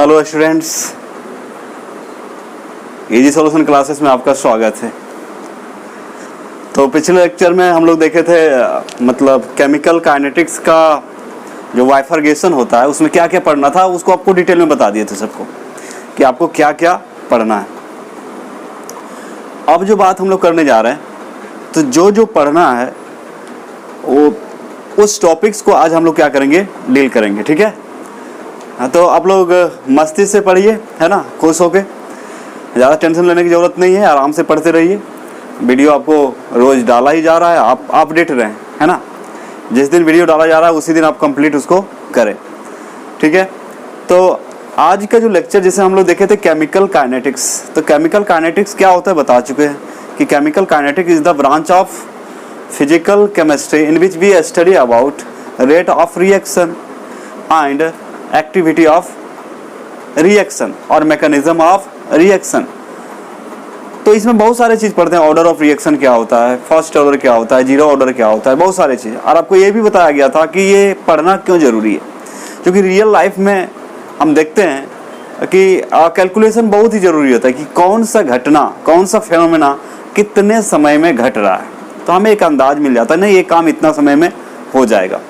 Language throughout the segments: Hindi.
Hello students, easy solution classes में आपका स्वागत है। तो पिछले लेक्चर में हम लोग देखे थे मतलब केमिकल काइनेटिक्स का जो बाइफरगेशन होता है उसमें क्या क्या पढ़ना था, उसको आपको डिटेल में बता दिए थे सबको कि आपको क्या क्या पढ़ना है। अब जो बात हम लोग करने जा रहे हैं, तो जो जो पढ़ना है वो उस टॉपिक्स को आज हम लोग क्या करेंगे, डील करेंगे। ठीक है, तो आप लोग मस्ती से पढ़िए, है ना, खुश होके। ज़्यादा टेंशन लेने की ज़रूरत नहीं है, आराम से पढ़ते रहिए। वीडियो आपको रोज़ डाला ही जा रहा है, आप अपडेट रहें, है ना। जिस दिन वीडियो डाला जा रहा है उसी दिन आप कंप्लीट उसको करें। ठीक है, तो आज का जो लेक्चर जिसे हम लोग देखे थे केमिकल काइनेटिक्स, तो केमिकल काइनेटिक्स क्या होता है बता चुके हैं कि chemical kinetics is the branch of physical chemistry in which we study about rate of reaction and activity of reaction और मैकेनिज्म ऑफ रिएक्शन। तो इसमें बहुत सारे चीज़ पढ़ते हैं। ऑर्डर ऑफ रिएक्शन क्या होता है, फर्स्ट ऑर्डर क्या होता है, जीरो ऑर्डर क्या होता है, बहुत सारे चीज़। और आपको ये भी बताया गया था कि ये पढ़ना क्यों ज़रूरी है, क्योंकि रियल लाइफ में हम देखते हैं कि कैलकुलेशन बहुत ही ज़रूरी होता है कि कौन सा घटना, कौन सा फेनोमेना कितने समय में घट रहा है। तो हमें एक अंदाज मिल जाता है, नहीं ये काम इतना समय में हो जाएगा।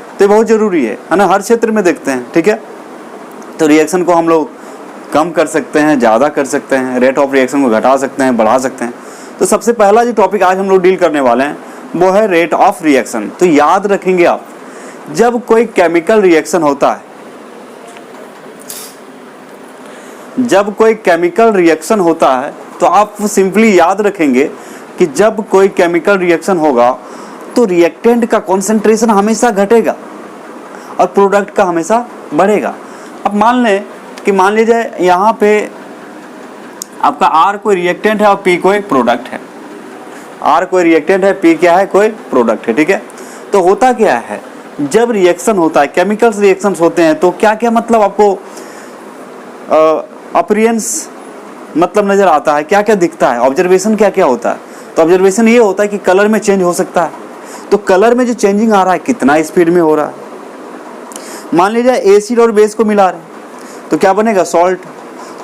तो ये बहुत ज़रूरी है ना, हर क्षेत्र में देखते हैं। ठीक है, तो रिएक्शन को हम लोग कम कर सकते हैं, ज़्यादा कर सकते हैं, रेट ऑफ रिएक्शन को घटा सकते हैं, बढ़ा सकते हैं। तो सबसे पहला जो टॉपिक आज हम लोग डील करने वाले हैं वो है रेट ऑफ रिएक्शन। तो याद रखेंगे आप, जब कोई केमिकल रिएक्शन होता है, जब कोई केमिकल रिएक्शन होता है तो आप सिंपली याद रखेंगे कि जब कोई केमिकल रिएक्शन होगा तो रिएक्टेंट का कॉन्सेंट्रेशन हमेशा घटेगा और प्रोडक्ट का हमेशा बढ़ेगा। अब मान लीजिए यहाँ पे आपका R कोई रिएक्टेंट है और P कोई प्रोडक्ट है। R कोई रिएक्टेंट है, P क्या है, कोई प्रोडक्ट है। ठीक है, तो होता क्या है, जब रिएक्शन होता है, केमिकल्स रिएक्शंस होते हैं, तो क्या क्या मतलब आपको अपीयरेंस मतलब नज़र आता है, क्या क्या दिखता है, ऑब्जर्वेशन क्या क्या होता है। तो ऑब्जर्वेशन ये होता है कि कलर में चेंज हो सकता है। तो कलर में जो चेंजिंग आ रहा है कितना स्पीड में हो रहा है। मान लीजिए एसिड और बेस को मिला रहे हैं तो क्या बनेगा, सॉल्ट।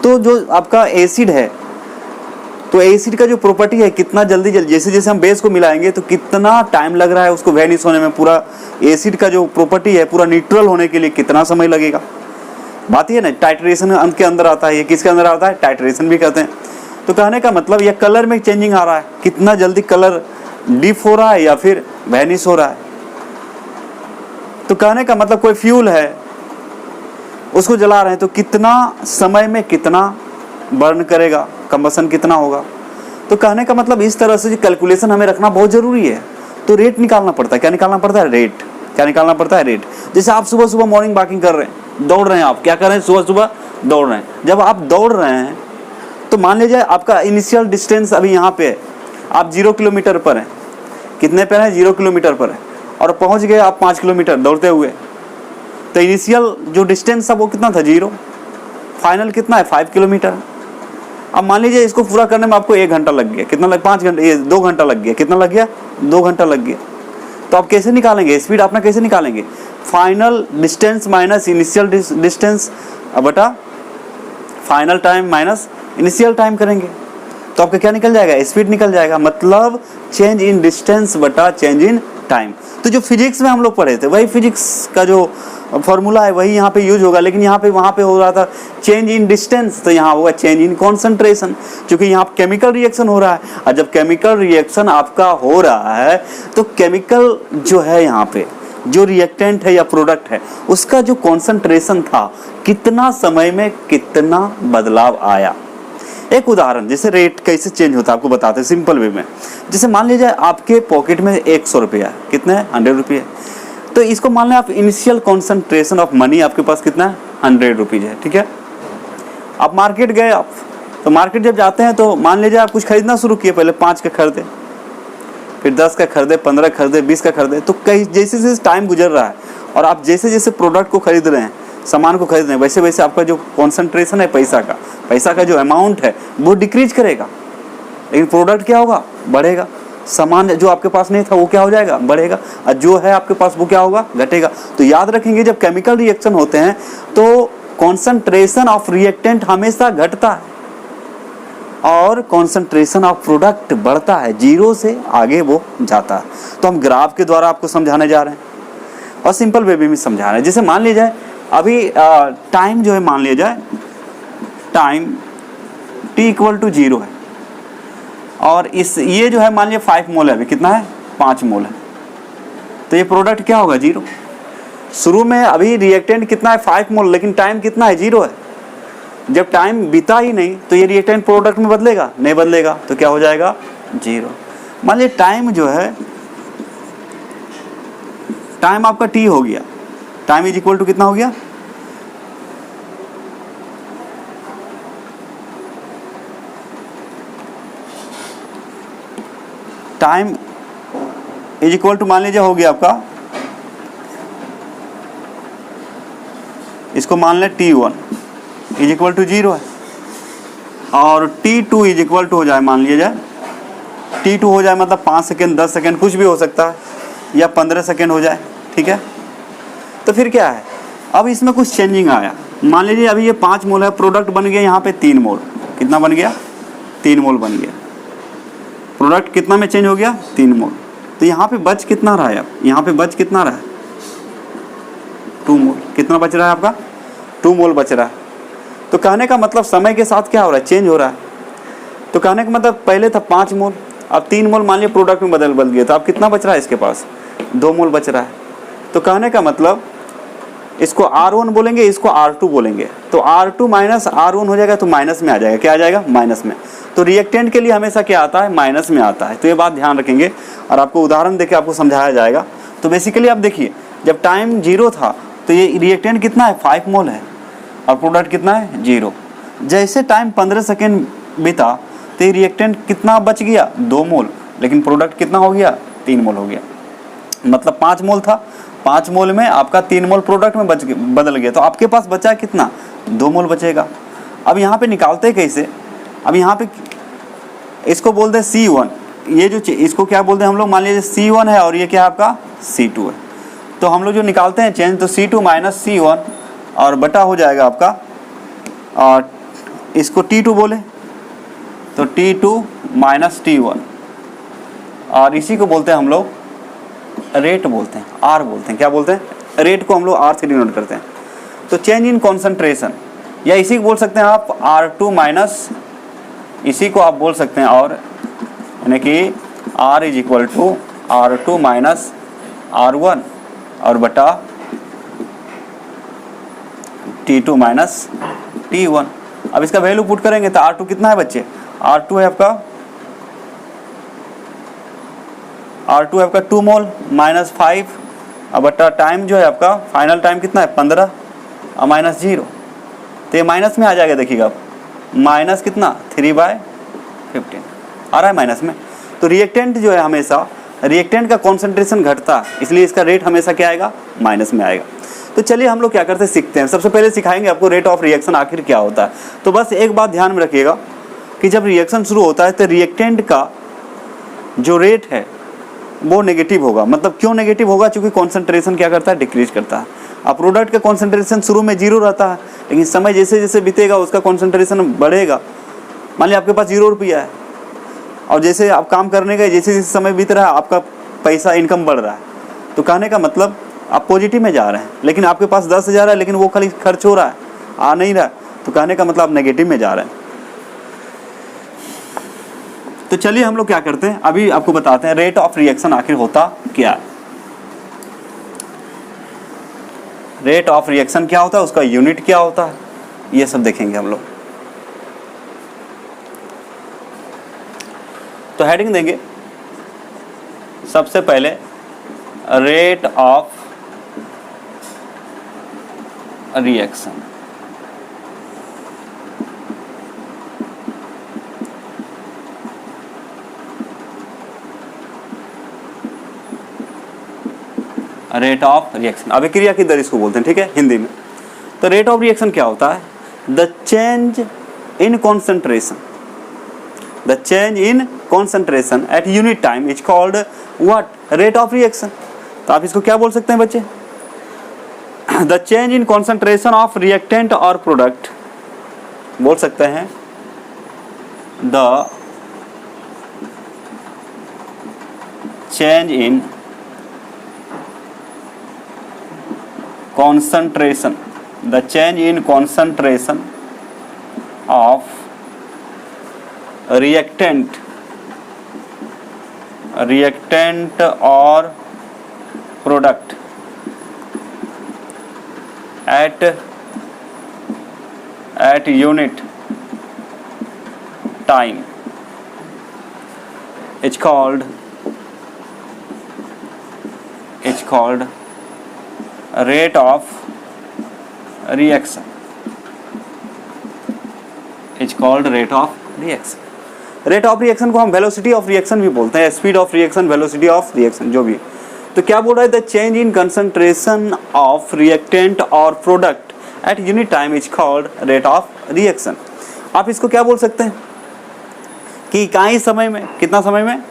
तो जो आपका एसिड है, तो एसिड का जो प्रॉपर्टी है कितना जल्दी जैसे जैसे हम बेस को मिलाएंगे तो कितना टाइम लग रहा है उसको वैनिश होने में। पूरा एसिड का जो प्रॉपर्टी है पूरा न्यूट्रल होने के लिए कितना समय लगेगा। बात ये ना, टाइट्रेशन अंत के अंदर आता है। ये किसके अंदर आता है, टाइट्रेशन भी कहते हैं। तो कहने का मतलब ये कलर में चेंजिंग आ रहा है, कितना जल्दी कलर डीप हो रहा है या फिर वैनिश हो रहा है। तो कहने का मतलब कोई फ्यूल है उसको जला रहे हैं तो कितना समय में कितना बर्न करेगा, कंबसन कितना होगा। तो कहने का मतलब इस तरह से कैलकुलेशन हमें रखना बहुत ज़रूरी है। तो रेट निकालना पड़ता है। क्या निकालना पड़ता है, रेट। क्या निकालना पड़ता है, रेट। जैसे आप सुबह सुबह मॉर्निंग वॉकिंग कर रहे हैं, दौड़ रहे हैं, आप क्या कर रहे हैं, सुबह सुबह दौड़ रहे हैं। जब आप दौड़ रहे हैं तो मान लीजिए आपका इनिशियल डिस्टेंस अभी यहाँ पे है, आप 0 किलोमीटर पर हैं। कितने पर हैं, 0 किलोमीटर पर है, और पहुँच गए आप 5 किलोमीटर दौड़ते हुए। तो इनिशियल जो डिस्टेंस था वो कितना था, 0। फाइनल कितना है, 5 किलोमीटर। अब मान लीजिए इसको पूरा करने में आपको 1 घंटा लग गया, कितना लग, 5 घंटे, ये 2 घंटा लग गया, कितना लग गया, 2 घंटा लग गया। तो आप कैसे निकालेंगे स्पीड, अपना कैसे निकालेंगे, final distance minus initial distance बटा final time minus initial time करेंगे। तो आपका क्या निकल जाएगा, स्पीड निकल जाएगा। मतलब चेंज इन डिस्टेंस बटा चेंज इन टाइम। तो जो फिजिक्स में हम लोग पढ़े थे वही फिजिक्स का जो फॉर्मूला है वही यहाँ पे यूज होगा, लेकिन यहाँ पे वहाँ पे हो रहा था चेंज इन डिस्टेंस, तो यहाँ होगा चेंज इन कॉन्सेंट्रेशन, क्योंकि यहाँ केमिकल रिएक्शन हो रहा है। और जब केमिकल रिएक्शन आपका हो रहा है तो केमिकल जो है यहाँ पे जो रिएक्टेंट है या प्रोडक्ट है उसका जो कॉन्सेंट्रेशन था कितना समय में कितना बदलाव आया। एक उदाहरण, जैसे रेट कैसे चेंज होता है आपको बताते हैं सिंपल वे में। जैसे मान लीजिए आपके पॉकेट में 100 रुपया है, कितने है, 100 रुपये। तो इसको मान लें आप इनिशियल कॉन्सेंट्रेशन ऑफ मनी आपके पास कितना है, 100 रुपीज़ है। ठीक है, आप मार्केट गए, आप तो मार्केट जब जाते हैं तो मान लीजिए आप कुछ खरीदना शुरू किए, पहले 5 का खरीदे, फिर 10 का खरीदे, 15 खरीदे, 20 का खरीदे। तो कई जैसे जैसे टाइम गुजर रहा है और आप जैसे जैसे प्रोडक्ट को खरीद रहे हैं, सामान को खरीद रहे हैं, वैसे वैसे आपका जो कॉन्सेंट्रेशन है पैसा का जो अमाउंट है वो डिक्रीज करेगा, लेकिन प्रोडक्ट क्या होगा, बढ़ेगा। सामान जो आपके पास नहीं था वो क्या हो जाएगा, बढ़ेगा, और जो है आपके पास वो क्या होगा, घटेगा। तो याद रखेंगे जब केमिकल रिएक्शन होते हैं तो कॉन्सेंट्रेशन ऑफ रिएक्टेंट हमेशा घटता है और कॉन्सेंट्रेशन ऑफ प्रोडक्ट बढ़ता है, जीरो से आगे वो जाता है। तो हम ग्राफ के द्वारा आपको समझाने जा रहे हैं और सिंपल वे में समझा रहे हैं। जैसे मान लिया जाए अभी टाइम जो है, मान लिया जाए टाइम t इक्वल टू 0 है और इस ये जो है मान लिया 5 मोल है, अभी कितना है 5 मोल है, तो ये प्रोडक्ट क्या होगा 0। शुरू में अभी रिएक्टेंट कितना है 5 मोल, लेकिन टाइम कितना है 0 है। जब टाइम बीता ही नहीं तो ये रिएक्टेंट प्रोडक्ट में बदलेगा, नहीं बदलेगा, तो क्या हो जाएगा 0। मान लीजिए टाइम जो है, टाइम आपका t हो गया, टाइम इज इक्वल टू कितना हो गया, टाइम इज इक्वल टू मान लीजिए हो गया आपका, इसको मान लें t1 इज इक्वल टू 0 है और t2 इज इक्वल टू हो जाए, मान लिया जाए t2 हो जाए मतलब 5 सेकेंड 10 सेकेंड कुछ भी हो सकता है, या 15 सेकेंड हो जाए, ठीक है। तो फिर क्या है, अब इसमें कुछ चेंजिंग आया। मान लीजिए अभी ये 5 मोल है, प्रोडक्ट बन गया यहाँ पे 3 मोल, कितना बन गया 3 मोल बन गया, प्रोडक्ट कितना में चेंज हो गया 3 मोल। तो यहाँ पे बच कितना रहा है, अब यहाँ पे बच कितना रहा है 2 मोल, कितना बच रहा है आपका 2 मोल बच रहा है। तो कहने का मतलब समय के साथ क्या हो रहा है, चेंज हो रहा है। तो कहने का मतलब पहले था 5 मोल, अब 3 मोल मान लिया प्रोडक्ट में बदल गया, तो अब कितना बच रहा है इसके पास 2 मोल बच रहा है। तो कहने का मतलब इसको R1 बोलेंगे, इसको R2 बोलेंगे, तो R2 माइनस R1 हो जाएगा, तो माइनस में आ जाएगा, क्या आ जाएगा माइनस में। तो रिएक्टेंट के लिए हमेशा क्या आता है माइनस में आता है, तो ये बात ध्यान रखेंगे और आपको उदाहरण देके आपको समझाया जाएगा। तो बेसिकली आप देखिए जब टाइम 0 था तो ये रिएक्टेंट कितना है 5 मोल है और प्रोडक्ट कितना है 0। जैसे टाइम 15 सेकेंड बीता तो ये रिएक्टेंट कितना बच गया 2 मोल, लेकिन प्रोडक्ट कितना हो गया 3 मोल हो गया। मतलब 5 मोल था, 5 मोल में आपका 3 मोल प्रोडक्ट में बदल गया, तो आपके पास बचा कितना 2 मोल बचेगा। अब यहाँ पे निकालते कैसे, अब यहाँ पे इसको बोलते हैं C1, ये जो इसको क्या बोलते हैं हम लोग, मान लीजिए C1 है और ये क्या है आपका C2 है, तो हम लोग जो निकालते हैं चेंज, तो C2 माइनस C1 और बटा हो जाएगा आपका, और इसको T2 बोले तो T2 माइनस T1, और इसी को बोलते हैं हम लोग रेट बोलते हैं, R बोलते हैं, क्या बोलते हैं रेट को हम लोग R से डिनोट करते हैं। तो चेंज इन कॉन्सेंट्रेशन, या इसी को बोल सकते हैं आप R2 माइनस, इसी को आप बोल सकते हैं और, यानी कि R is equal to R2 minus R1 और बटा T2 माइनस T1। अब इसका वैल्यू पुट करेंगे तो R2 कितना है बच्चे, R2 है आपका 2 मोल माइनस 5 और बटा टाइम जो है आपका फाइनल टाइम कितना है 15 और माइनस 0, तो ये माइनस में आ जाएगा, देखिएगा आप माइनस कितना 3/15 आ रहा है माइनस में। तो रिएक्टेंट जो है हमेशा, रिएक्टेंट का कॉन्सेंट्रेशन घटता है, इसलिए इसका रेट हमेशा क्या आएगा माइनस में आएगा। तो चलिए हम लोग क्या करते हैं सीखते हैं। सबसे पहले सिखाएंगे आपको रेट ऑफ रिएक्शन आखिर क्या होता है। तो बस एक बात ध्यान में रखिएगा कि जब रिएक्शन शुरू होता है तो रिएक्टेंट का जो रेट है वो नेगेटिव होगा। मतलब क्यों नेगेटिव होगा, क्योंकि कॉन्सेंट्रेशन क्या करता है डिक्रीज करता है। अब प्रोडक्ट का कॉन्सेंट्रेशन शुरू में 0 रहता है, लेकिन समय जैसे जैसे बीतेगा उसका कॉन्सेंट्रेशन बढ़ेगा। मान लिया आपके पास 0 रुपया है और जैसे आप काम करने गए, जैसे जैसे समय बीत रहा है आपका पैसा इनकम बढ़ रहा है, तो कहने का मतलब आप पॉजिटिव में जा रहे हैं। लेकिन आपके पास 10,000 है लेकिन वो खाली खर्च हो रहा है, आ नहीं रहा, तो कहने का मतलब आप नेगेटिव में जा रहे हैं। तो चलिए हम लोग क्या करते हैं, अभी आपको बताते हैं रेट ऑफ रिएक्शन आखिर होता क्या है। रेट ऑफ रिएक्शन क्या होता है, उसका यूनिट क्या होता है, ये सब देखेंगे हम लोग। तो हेडिंग देंगे सबसे पहले rate of reaction. Rate of reaction, अभिक्रिया की दर इसको बोलते हैं, ठीक है हिंदी में। तो रेट ऑफ रिएक्शन क्या होता है, the change in concentration, the change in concentration eight unit time is called what, rate of reaction. तो आप इसको क्या बोल सकते हैं बच्चे, the change in concentration of reactant और प्रोडक्ट, बोल सकते हैं the change in concentration, the change in concentration of reactant or product at unit time is called rate of reaction, is called rate of reaction. Rate of reaction को हम वेलोसिटी ऑफ रिएक्शन भी बोलते हैं, speed of reaction, velocity of reaction, जो भी। तो क्या बोल रहा है, the change in concentration of reactant और product at unit time is called rate of reaction. आप इसको क्या बोल सकते हैं कि इकाई समय में, कितना समय में,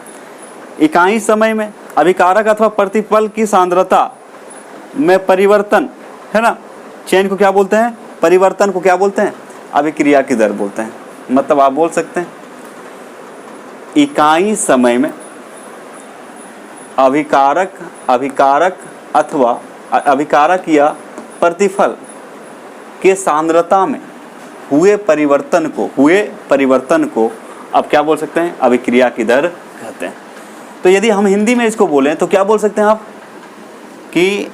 इकाई समय में अभिकारक अथवा प्रतिफल की सांद्रता में परिवर्तन, है ना, चेंज को क्या बोलते हैं, परिवर्तन को क्या बोलते हैं, अभिक्रिया की दर बोलते हैं। मतलब आप बोल सकते हैं इकाई समय में अभिकारक अथवा अभिकारक या प्रतिफल के सांद्रता में हुए परिवर्तन को अब क्या बोल सकते हैं, अभिक्रिया की दर कहते हैं। तो यदि हम हिंदी में इसको बोलें तो क्या बोल सकते हैं आप कि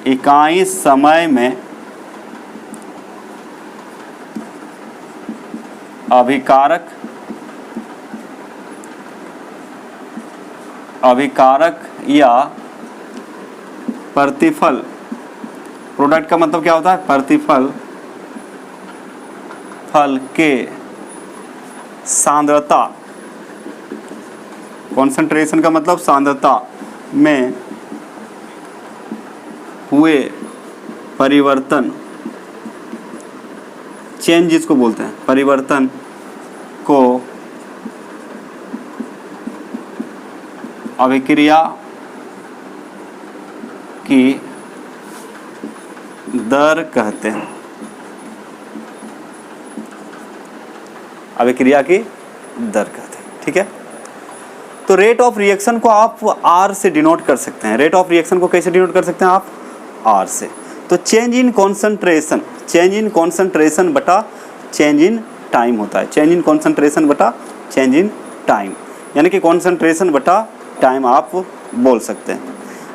इकाई समय में अभिकारक या प्रतिफल, प्रोडक्ट का मतलब क्या होता है, प्रतिफल फल के सांद्रता, कॉन्सेंट्रेशन का मतलब सांद्रता में हुए परिवर्तन, चेंज जिसको बोलते हैं, परिवर्तन को अभिक्रिया की दर कहते हैं, अभिक्रिया की दर कहते हैं। ठीक है, तो रेट ऑफ रिएक्शन को आप आर से डिनोट कर सकते हैं। रेट ऑफ रिएक्शन को कैसे डिनोट कर सकते हैं आप, आर से। तो चेंज इन कॉन्सेंट्रेशन बटा चेंज इन टाइम होता है, चेंज इन कॉन्सेंट्रेशन बटा चेंज इन टाइम, यानी कि कॉन्सेंट्रेशन बटा टाइम आप बोल सकते हैं।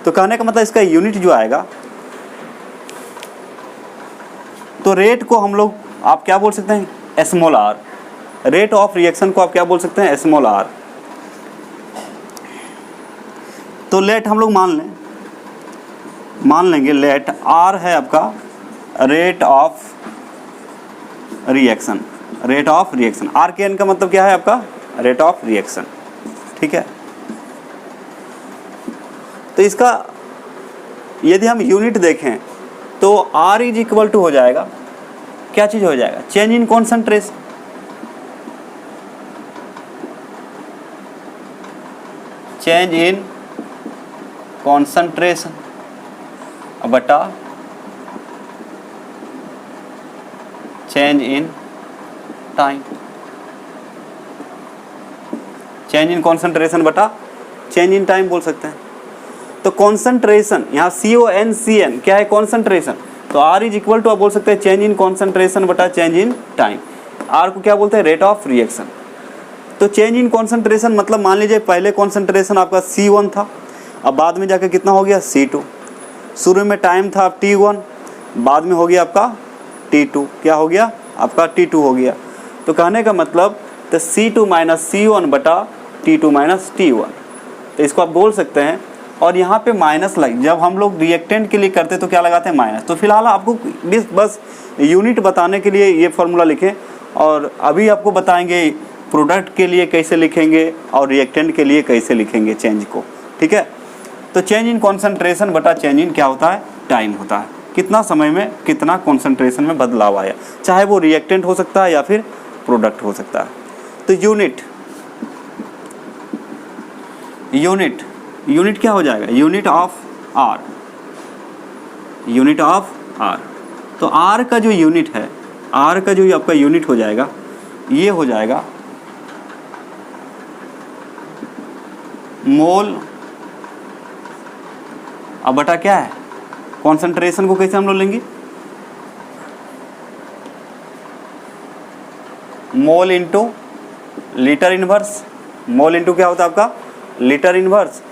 तो कहने का मतलब इसका यूनिट जो आएगा, तो रेट को हम लोग आप क्या बोल सकते हैं, small R. Rate of reaction को आप क्या बोल सकते हैं, स्मॉल आर। तो लेट हम लोग मान लेंगे लेट आर है आपका rate of reaction, rate of reaction, R के एन का मतलब क्या है आपका, रेट ऑफ रिएक्शन। ठीक है, तो इसका यदि हम यूनिट देखें तो आर इज इक्वल टू हो जाएगा, क्या चीज हो जाएगा, change in concentration, change in concentration बटा change in time, change in concentration बटा चेंज इन टाइम बोल सकते हैं। तो कॉन्सेंट्रेशन यहाँ CONCN क्या है, कॉन्सेंट्रेशन, तो R इज इक्वल टू आप बोल सकते हैं चेंज इन कॉन्सेंट्रेशन बटा चेंज इन टाइम। R को क्या बोलते हैं, रेट ऑफ रिएक्शन। तो चेंज इन कॉन्सेंट्रेशन मतलब मान लीजिए पहले कॉन्सेंट्रेशन आपका C1 था, अब बाद में जाकर कितना हो गया C2। शुरू में टाइम था T1, बाद में हो गया आपका T2, क्या हो गया आपका T2 हो गया। तो कहने का मतलब तो C2 माइनस C1 बटा T2 माइनस T1, तो इसको आप बोल सकते हैं। और यहाँ पे माइनस लग, जब हम लोग रिएक्टेंट के लिए करते तो क्या लगाते हैं, माइनस। तो फिलहाल आपको बस यूनिट बताने के लिए ये फॉर्मूला लिखें, और अभी आपको बताएंगे प्रोडक्ट के लिए कैसे लिखेंगे और रिएक्टेंट के लिए कैसे लिखेंगे चेंज को। ठीक है, तो चेंज इन कॉन्सेंट्रेशन बटा चेंज इन क्या होता है, टाइम होता है, कितना समय में कितना कॉन्सेंट्रेशन में बदलाव आया, चाहे वो रिएक्टेंट हो सकता है या फिर प्रोडक्ट हो सकता है। तो यूनिट यूनिट क्या हो जाएगा, unit of R, unit of R. तो आर का जो यूनिट है, आर का जो आपका यूनिट हो जाएगा, ये हो जाएगा मोल अब बटा क्या है, कॉन्सेंट्रेशन को कैसे हम लोग लेंगे, मोल into litre inverse, mole into क्या होता है आपका लीटर इनवर्स,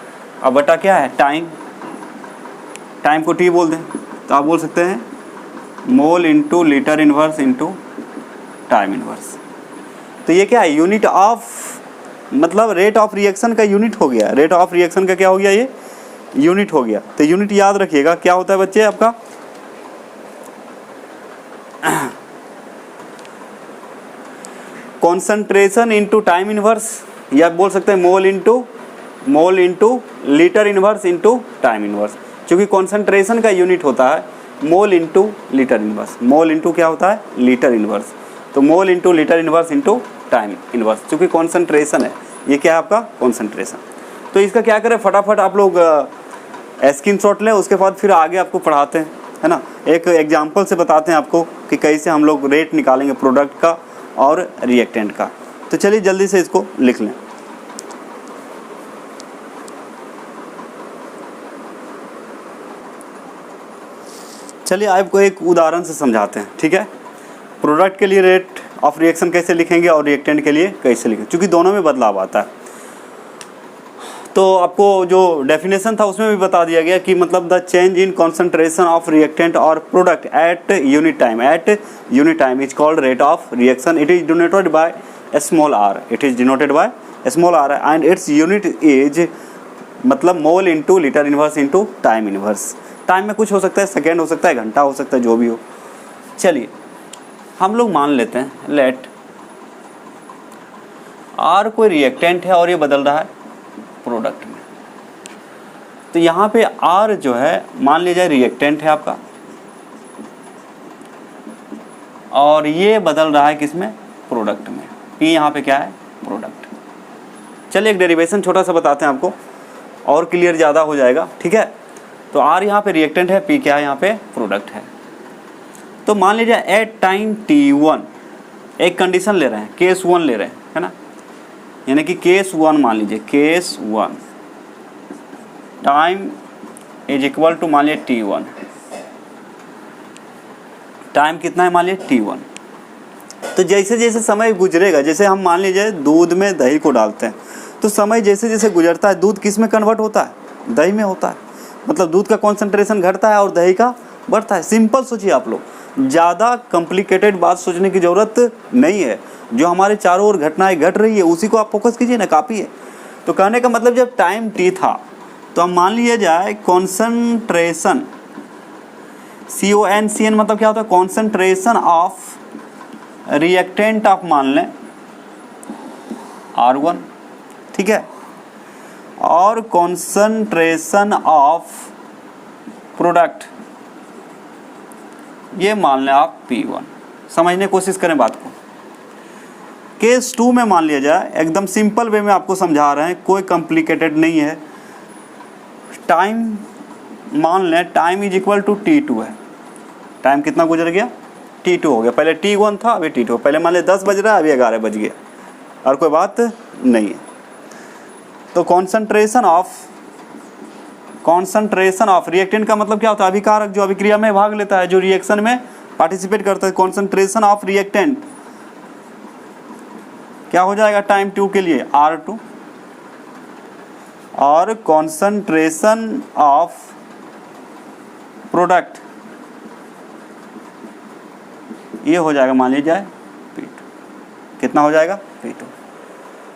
अब बटा क्या है टाइम, टाइम को टी बोल दें तो आप बोल सकते हैं मोल into litre inverse into time inverse. तो ये क्या है, यूनिट ऑफ, मतलब रेट ऑफ रिएक्शन का यूनिट हो गया, रेट ऑफ रिएक्शन का क्या हो गया, ये यूनिट हो गया। तो यूनिट याद रखिएगा क्या होता है बच्चे आपका, कॉन्सेंट्रेशन इंटू टाइम इनवर्स, या बोल सकते हैं मोल into litre inverse into time inverse. क्योंकि कॉन्सेंट्रेशन का यूनिट होता है मोल into litre inverse, mole into क्या होता है लीटर इनवर्स, तो मोल into litre inverse into time inverse, क्योंकि कॉन्सेंट्रेशन है, ये क्या है आपका कॉन्सेंट्रेशन। तो इसका क्या करें, फटाफट आप लोग स्क्रीनशॉट लें, उसके बाद फिर आगे आपको पढ़ाते हैं, है ना। एक एग्जांपल से बताते हैं आपको कि कैसे हम लोग रेट निकालेंगे प्रोडक्ट का और रिएक्टेंट का। तो चलिए जल्दी से इसको लिख लें। चलिए आपको एक उदाहरण से समझाते हैं, ठीक है। प्रोडक्ट के लिए रेट ऑफ रिएक्शन कैसे लिखेंगे और रिएक्टेंट के लिए कैसे लिखेंगे, क्योंकि दोनों में बदलाव आता है। तो आपको जो डेफिनेशन था उसमें भी बता दिया गया कि मतलब the change in concentration of reactant और product at unit time is called rate of reaction. It is denoted by small R, it is denoted by small R and its unit is मतलब mole into litre inverse into time inverse. Time में कुछ हो सकता है, सेकेंड हो सकता है, घंटा हो सकता है, जो भी हो। चलिए हम लोग मान लेते हैं लेट आर कोई रिएक्टेंट है और ये बदल रहा है प्रोडक्ट में। तो यहाँ पे आर जो है मान लिया जाए रिएक्टेंट है आपका, और ये बदल रहा है किसमें, प्रोडक्ट में। पी यहाँ पे क्या है, प्रोडक्ट। चलिए एक डेरिवेशन छोटा सा बताते हैं आपको, और क्लियर ज़्यादा हो जाएगा, ठीक है। तो आर यहाँ पे रिएक्टेंट है, पी क्या है यहाँ पे प्रोडक्ट है। तो मान लीजिए एट टाइम T1 एक कंडीशन ले रहे हैं, केस 1 ले रहे हैं, है ना, यानी कि केस 1 मान लीजिए, case 1 time is equal to मान लीजिए T1, टाइम कितना है मान लीजिए T1। तो जैसे जैसे समय गुजरेगा, जैसे हम मान लीजिए दूध में दही को डालते हैं, तो समय जैसे जैसे गुजरता है दूध किस में कन्वर्ट होता है, दही में होता है। मतलब दूध का कॉन्सेंट्रेशन घटता है और दही का बढ़ता है। सिंपल सोचिए आप लोग, ज़्यादा कॉम्प्लिकेटेड बात सोचने की ज़रूरत नहीं है। जो हमारे चारों ओर घटनाएं घट रही है उसी को आप फोकस कीजिए ना, काफ़ी है। तो कहने का मतलब जब टाइम T था तो हम मान लिया जाए कॉन्सेंट्रेशन, CONCN मतलब क्या होता है, कॉन्सेंट्रेशन ऑफ रिएक्टेंट ऑफ मान लें R1, ठीक है, और कॉन्सेंट्रेशन ऑफ प्रोडक्ट ये मान लें आप P1। समझने की कोशिश करें बात को। केस 2 में मान लिया जाए, एकदम सिंपल वे में आपको समझा रहे हैं, कोई कॉम्प्लिकेटेड नहीं है। टाइम मान लें time is equal to T2 है, टाइम कितना गुजर गया, T2 हो गया। पहले T1 था, अभी T2। पहले मान लें 10 बज रहा है, अभी 11 बज गया, और कोई बात नहीं है। तो कॉन्सेंट्रेशन ऑफ रिएक्टेंट का मतलब क्या होता है, अभिकारक जो अभिक्रिया में भाग लेता है, जो रिएक्शन में पार्टिसिपेट करता है। कॉन्सेंट्रेशन ऑफ रिएक्टेंट क्या हो जाएगा टाइम 2 के लिए R2, और कॉन्सेंट्रेशन ऑफ प्रोडक्ट ये हो जाएगा मान लीजिए P2। कितना हो जाएगा P2।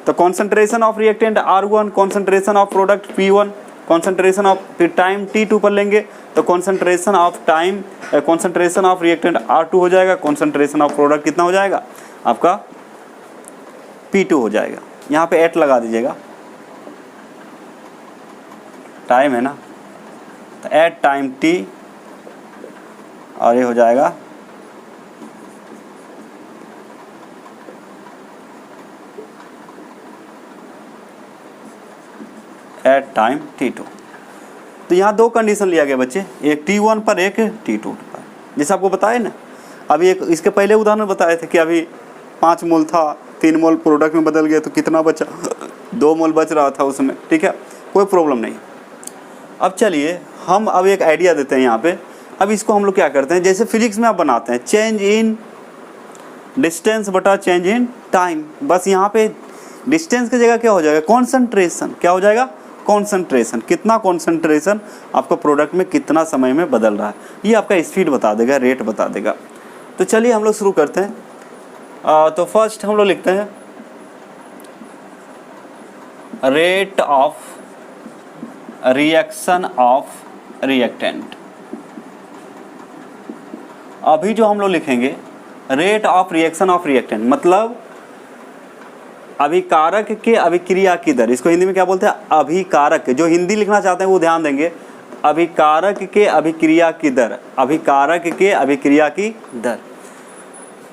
तो concentration of reactant R1, concentration of product P1, concentration of फिर टाइम T2 पर लेंगे तो कॉन्सेंट्रेशन ऑफ रिएक्टेंट R2 हो जाएगा, कॉन्सेंट्रेशन ऑफ प्रोडक्ट कितना हो जाएगा आपका P2 हो जाएगा। यहाँ पे 8 लगा दीजिएगा, टाइम है ना, तो 8 टाइम T और ये हो जाएगा एट टाइम t2। तो यहाँ दो कंडीशन लिया गया बच्चे, एक t1 पर एक t2 पर, जैसे आपको बताया ना अभी। एक इसके पहले उदाहरण बताए थे कि अभी 5 मोल था, 3 मोल प्रोडक्ट में बदल गया तो कितना बचा, 2 मोल बच रहा था उसमें, ठीक है, कोई प्रॉब्लम नहीं। अब चलिए हम अब एक आइडिया देते हैं यहाँ पे। अब इसको हम लोग क्या करते हैं, जैसे फिजिक्स में आप बनाते हैं चेंज इन डिस्टेंस बटा चेंज इन टाइम, बस यहाँ पे डिस्टेंस की जगह क्या हो जाएगा, कॉन्सेंट्रेशन। क्या हो जाएगा, कॉन्सेंट्रेशन। कितना कॉन्सेंट्रेशन आपका प्रोडक्ट में कितना समय में बदल रहा है, ये आपका स्पीड बता देगा, रेट बता देगा। तो चलिए हम लोग शुरू करते हैं। तो फर्स्ट हम लोग लिखते हैं rate of reaction of reactant. अभी जो हम लोग लिखेंगे rate of reaction of reactant, मतलब अभिकारक के अभिक्रिया की दर। इसको हिंदी में क्या बोलते हैं, अभिकारक। जो हिंदी लिखना चाहते हैं वो ध्यान देंगे, अभिकारक के अभिक्रिया की दर, अभिकारक के अभिक्रिया की दर।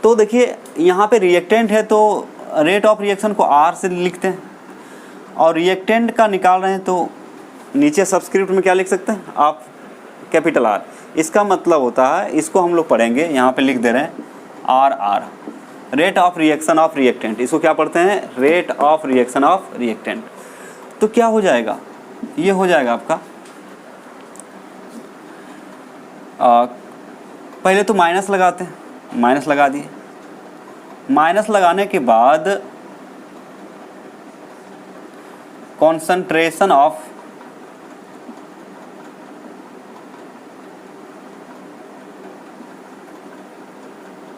तो देखिए यहाँ पे रिएक्टेंट है तो रेट ऑफ रिएक्शन को R से लिखते हैं, और रिएक्टेंट का निकाल रहे हैं तो नीचे सबस्क्रिप्ट में क्या लिख सकते हैं आप, कैपिटल R। इसका मतलब होता है, इसको हम लोग पढ़ेंगे, यहाँ पे लिख दे रहे हैं RR, rate of reaction of reactant. इसको क्या पढ़ते हैं, rate of reaction of reactant. तो क्या हो जाएगा, ये हो जाएगा आपका पहले तो माइनस लगाते हैं, माइनस लगा दिए। माइनस लगाने के बाद कॉन्सेंट्रेशन ऑफ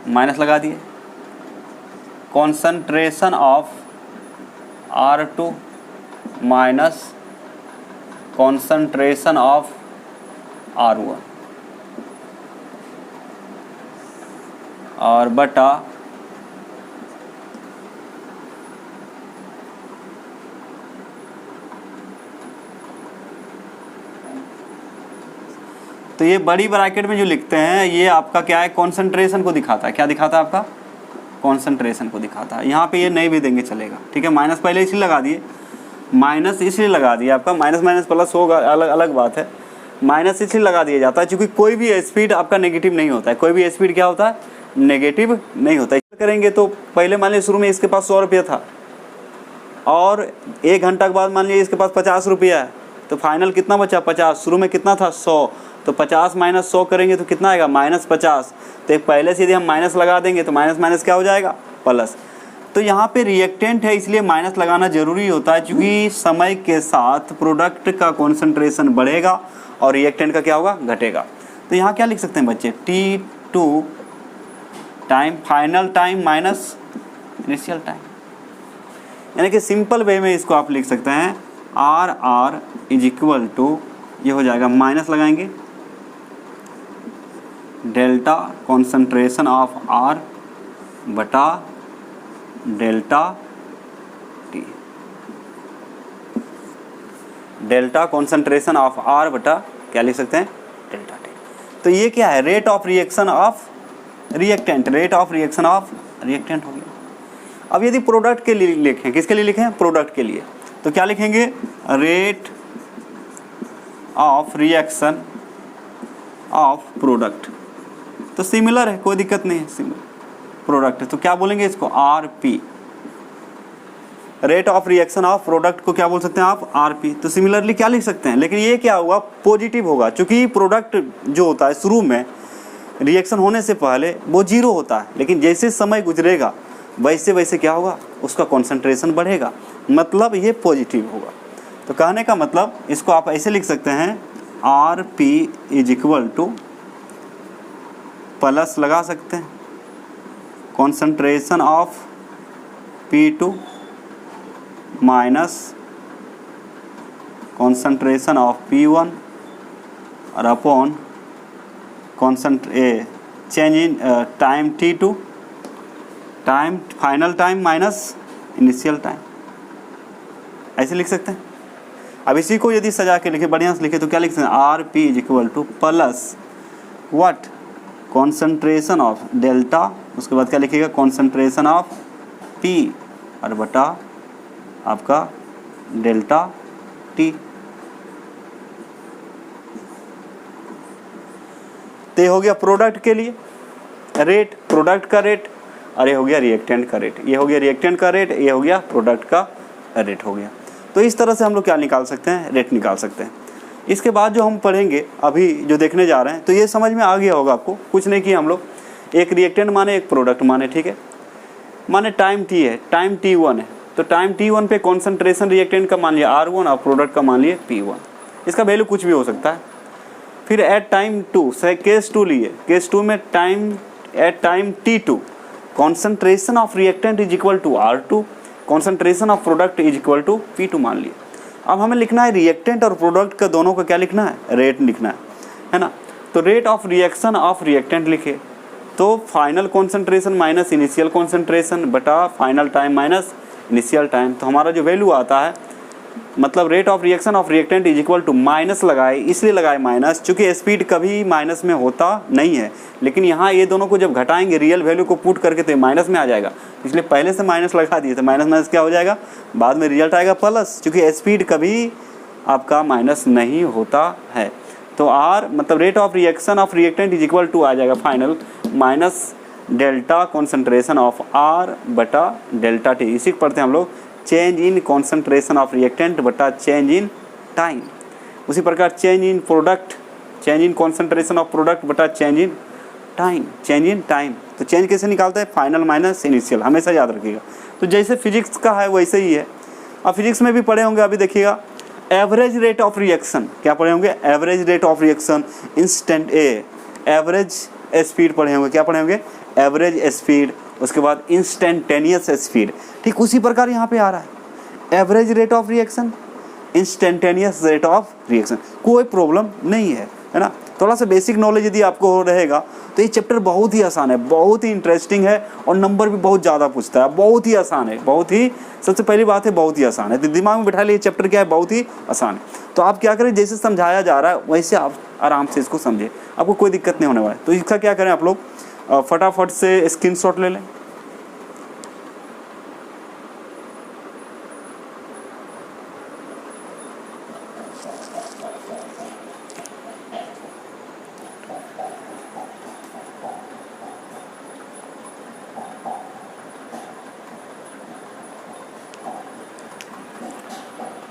माइनस लगा दिए, concentration of R2 minus concentration of R1 और बटा तो ये बड़ी ब्रैकेट में जो लिखते हैं ये आपका क्या है, कॉन्सेंट्रेशन को दिखाता है। क्या दिखाता है आपका, कॉन्सेंट्रेशन को दिखाता है। यहाँ पे ये नहीं भी देंगे चलेगा, ठीक है। माइनस पहले इसलिए लगा दिए, माइनस इसलिए लगा दिया, आपका माइनस माइनस प्लस होगा, अलग अलग बात है। माइनस इसलिए लगा दिया जाता है क्योंकि कोई भी स्पीड आपका नेगेटिव नहीं होता है, कोई भी स्पीड क्या होता है, नेगेटिव नहीं होता है। करेंगे तो पहले मान लीजिए शुरू में इसके पास 100 रुपया था और 1 घंटा के बाद मान लीजिए इसके पास 50 रुपया है, तो फाइनल कितना बचा, 50। शुरू में कितना था, 100, तो 50 माइनस 100 करेंगे तो कितना आएगा, -50। तो एक पहले से यदि हम माइनस लगा देंगे तो माइनस माइनस क्या हो जाएगा, प्लस। तो यहाँ पे रिएक्टेंट है इसलिए माइनस लगाना जरूरी होता है, क्योंकि समय के साथ प्रोडक्ट का कॉन्सेंट्रेशन बढ़ेगा और रिएक्टेंट का क्या होगा, घटेगा। तो यहाँ क्या लिख सकते हैं बच्चे, T2 time final time minus initial time, यानी कि सिंपल वे में इसको आप लिख सकते हैं RR इज इक्वल टू, ये हो जाएगा माइनस लगाएंगे डेल्टा कॉन्सेंट्रेशन ऑफ R बटा delta T, delta concentration of R बटा क्या लिख सकते हैं, डेल्टा T। तो ये क्या है, rate of reaction of reactant, rate of reaction of reactant हो गया। अब यदि प्रोडक्ट के लिए लिखें, किसके लिए लिखें, प्रोडक्ट के लिए, तो क्या लिखेंगे, rate of reaction of product. तो सिमिलर है, कोई दिक्कत नहीं है, सिमिलर प्रोडक्ट है तो क्या बोलेंगे इसको, RP। Rate of reaction of product को क्या बोल सकते हैं आप, RP। तो सिमिलरली क्या लिख सकते हैं, लेकिन ये क्या होगा, पॉजिटिव होगा, क्योंकि प्रोडक्ट जो होता है शुरू में रिएक्शन होने से पहले वो 0 होता है, लेकिन जैसे समय गुजरेगा वैसे वैसे क्या होगा, उसका कॉन्सेंट्रेशन बढ़ेगा, मतलब ये पॉजिटिव होगा। तो कहने का मतलब इसको आप ऐसे लिख सकते हैं, RP is equal to, plus लगा सकते हैं concentration of P2 minus concentration of P1 और upon change in time T2, time final time minus initial time, ऐसे लिख सकते हैं। अब इसी को यदि सजा के लिखे, बढ़िया से लिखे, तो क्या लिख सकते हैं, RP is equal to plus what, concentration of delta, उसके बाद क्या लिखिएगा, कॉन्सेंट्रेशन ऑफ P और बटा आपका डेल्टा टी। तो ये हो गया प्रोडक्ट के लिए रेट, प्रोडक्ट का रेट, और ये हो गया रिएक्टेंट का रेट। ये हो गया रिएक्टेंट का रेट, ये हो गया प्रोडक्ट का रेट हो गया। तो इस तरह से हम लोग क्या निकाल सकते हैं, रेट निकाल सकते हैं। इसके बाद जो हम पढ़ेंगे अभी जो देखने जा रहे हैं, तो ये समझ में आ गया होगा आपको, कुछ नहीं किया हम लोग, एक रिएक्टेंट माने एक प्रोडक्ट माने, ठीक है। माने टाइम टी है, टाइम T1 है, तो टाइम T1 पे कॉन्सेंट्रेशन रिएक्टेंट का मान लिया R1 और प्रोडक्ट का मान लिए P1। इसका वैल्यू कुछ भी हो सकता है। फिर एट टाइम 2 से केस 2 लिए, केस 2 में time at time T2 concentration of reactant is equal to R2, concentration of product is equal to P2 मान लिए। अब हमें लिखना है रिएक्टेंट और प्रोडक्ट का दोनों का क्या लिखना है, रेट लिखना है ना। तो rate of reaction of reactant लिखे तो final concentration minus initial concentration बटा final time minus initial time. तो हमारा जो वैल्यू आता है, मतलब rate of reaction of reactant is equal to, minus लगाए, इसलिए लगाए माइनस चूँकि स्पीड कभी माइनस में होता नहीं है, लेकिन यहाँ ये दोनों को जब घटाएंगे रियल वैल्यू को पुट करके तो माइनस में आ जाएगा, इसलिए पहले से माइनस लगा दिए, तो माइनस माइनस क्या हो जाएगा, बाद में रिजल्ट आएगा प्लस, चूँकि स्पीड कभी आपका माइनस नहीं होता है। तो आर मतलब rate of reaction of reactant is equal to आ जाएगा final minus delta concentration of R बटा डेल्टा टी। इसी को पढ़ते हैं हम लोग change in concentration of reactant बटा चेंज इन टाइम। उसी प्रकार change in product, change in concentration of product बटा change in time, change in time. तो चेंज कैसे निकालता है, फाइनल माइनस इनिशियल, हमेशा याद रखिएगा। तो जैसे फिजिक्स का है वैसे ही है। अब फिजिक्स में भी पढ़े होंगे, अभी देखिएगा एवरेज रेट ऑफ रिएक्शन, क्या पढ़े होंगे, average rate of reaction instant average speed पढ़े होंगे, क्या पढ़े होंगे, एवरेज स्पीड, उसके बाद इंस्टेंटेनियस स्पीड। ठीक उसी प्रकार यहाँ पे आ रहा है average rate of reaction, instantaneous rate of reaction, कोई प्रॉब्लम नहीं है, है ना। थोड़ा सा बेसिक नॉलेज यदि आपको रहेगा तो ये चैप्टर बहुत ही आसान है, बहुत ही इंटरेस्टिंग है और नंबर भी बहुत ज़्यादा पूछता है, बहुत ही आसान है, बहुत ही, सबसे पहली बात है बहुत ही आसान है। तो दिमाग में बैठा लिए चैप्टर क्या है, बहुत ही आसान है। तो आप क्या करें, जैसे समझाया जा रहा है वैसे आप आराम से इसको समझें, आपको कोई दिक्कत नहीं होने वाला है। तो इसका क्या करें आप लोग, फटाफट से स्क्रीनशॉट ले लें।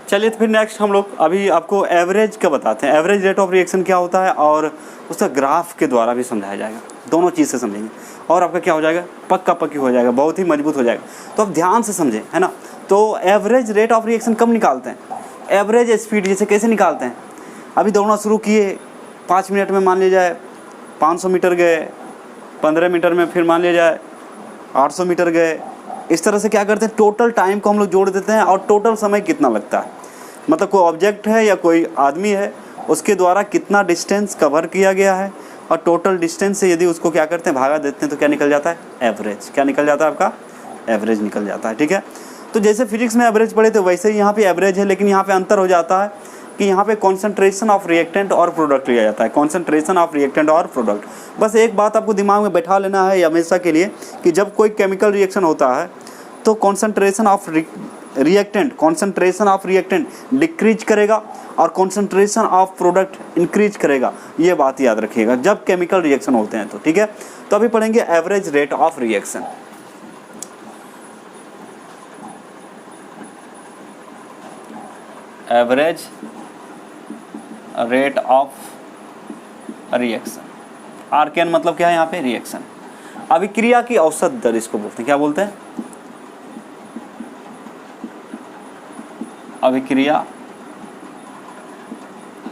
चलिए तो फिर नेक्स्ट हम लोग अभी आपको एवरेज का बताते हैं, एवरेज रेट ऑफ रिएक्शन क्या होता है और उसका ग्राफ के द्वारा भी समझाया जाएगा, दोनों चीज़ से समझेंगे और आपका क्या हो जाएगा, पक्का पक्की हो जाएगा, बहुत ही मजबूत हो जाएगा। तो आप ध्यान से समझें, है ना। तो एवरेज रेट ऑफ रिएक्शन कब निकालते हैं, एवरेज स्पीड जैसे कैसे निकालते हैं, अभी दौड़ना शुरू किए 5 मिनट में मान लिया जाए 500 मीटर गए, 15 मीटर में फिर मान लिया जाए 800 मीटर गए। इस तरह से क्या करते हैं, टोटल टाइम को हम लोग जोड़ देते हैं और टोटल समय कितना लगता है, मतलब कोई ऑब्जेक्ट है या कोई आदमी है उसके द्वारा कितना डिस्टेंस कवर किया गया है और टोटल डिस्टेंस से यदि उसको क्या करते हैं, भागा देते हैं तो क्या निकल जाता है, एवरेज। क्या निकल जाता है आपका, एवरेज निकल जाता है। ठीक है, तो जैसे फिजिक्स में एवरेज पढ़े थे वैसे ही यहाँ पे एवरेज है, लेकिन यहाँ पे अंतर हो जाता है कि यहाँ पे कॉन्सेंट्रेशन ऑफ रिएक्टेंट और प्रोडक्ट लिया जाता है, कॉन्सेंट्रेशन ऑफ रिएक्टेंट और प्रोडक्ट। बस एक बात आपको दिमाग में बैठा लेना है हमेशा के लिए कि जब कोई केमिकल रिएक्शन होता है तो कॉन्सेंट्रेशन ऑफ रिएक्टेंट डिक्रीज करेगा और कॉन्सेंट्रेशन ऑफ प्रोडक्ट इंक्रीज करेगा, ये बात याद रखिएगा जब केमिकल रिएक्शन होते हैं तो। ठीक है, तो अभी पढ़ेंगे average rate of reaction. Average rate of reaction, RKN मतलब क्या है यहाँ पे, रिएक्शन। अभिक्रिया की औसत दर इसको बोलते हैं, क्या बोलते हैं, अभिक्रिया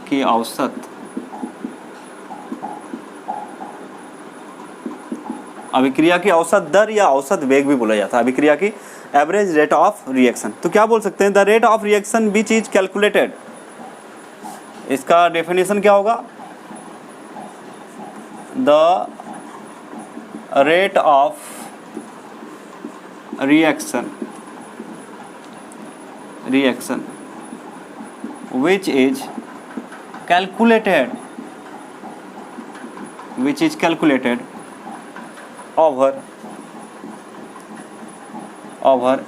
की औसत, अभिक्रिया की औसत दर या औसत वेग भी बोला जाता है, अभिक्रिया की एवरेज रेट ऑफ रिएक्शन। तो क्या बोल सकते हैं, the rate of reaction which is calculated, इसका डेफिनेशन क्या होगा, the rate of reaction which is calculated over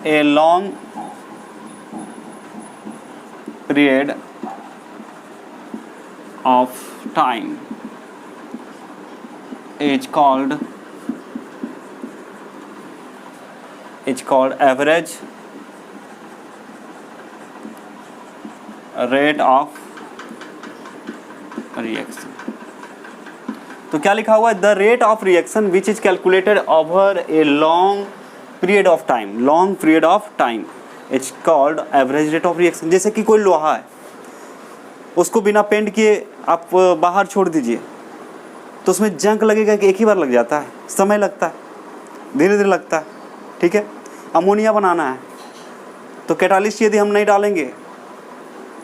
a long period of time is called average rate of reaction। तो क्या लिखा हुआ है? The rate of reaction which is calculated over a long period of time, long period of time it's called average rate of reaction. जैसे कि कोई लोहा है, उसको बिना पेंट किए आप बाहर छोड़ दीजिए तो उसमें जंग लगेगा कि एक ही बार लग जाता है? समय लगता है, धीरे धीरे लगता है। ठीक है, अमोनिया बनाना है तो कैटालिस्ट यदि हम नहीं डालेंगे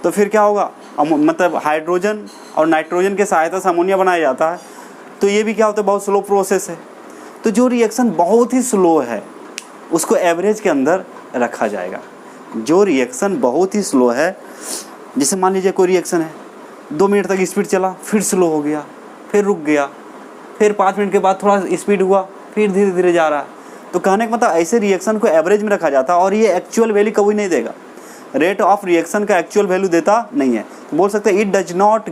तो फिर क्या होगा? मतलब हाइड्रोजन और नाइट्रोजन के सहायता से अमोनिया बनाया जाता है। तो ये भी क्या होता है? बहुत स्लो प्रोसेस है। तो जो रिएक्शन बहुत ही स्लो है उसको एवरेज के अंदर रखा जाएगा। जो रिएक्शन बहुत ही स्लो है, जैसे मान लीजिए कोई रिएक्शन है 2 मिनट तक स्पीड चला, फिर स्लो हो गया, फिर रुक गया, फिर 5 मिनट के बाद थोड़ा स्पीड हुआ, फिर धीरे धीरे जा रहा है। तो कहने का मतलब ऐसे रिएक्शन को एवरेज में रखा जाता है और ये एक्चुअल वैल्यू कभी नहीं देगा। रेट ऑफ रिएक्शन का एक्चुअल वैल्यू देता नहीं है। तो बोल सकते हैं इट डज नॉट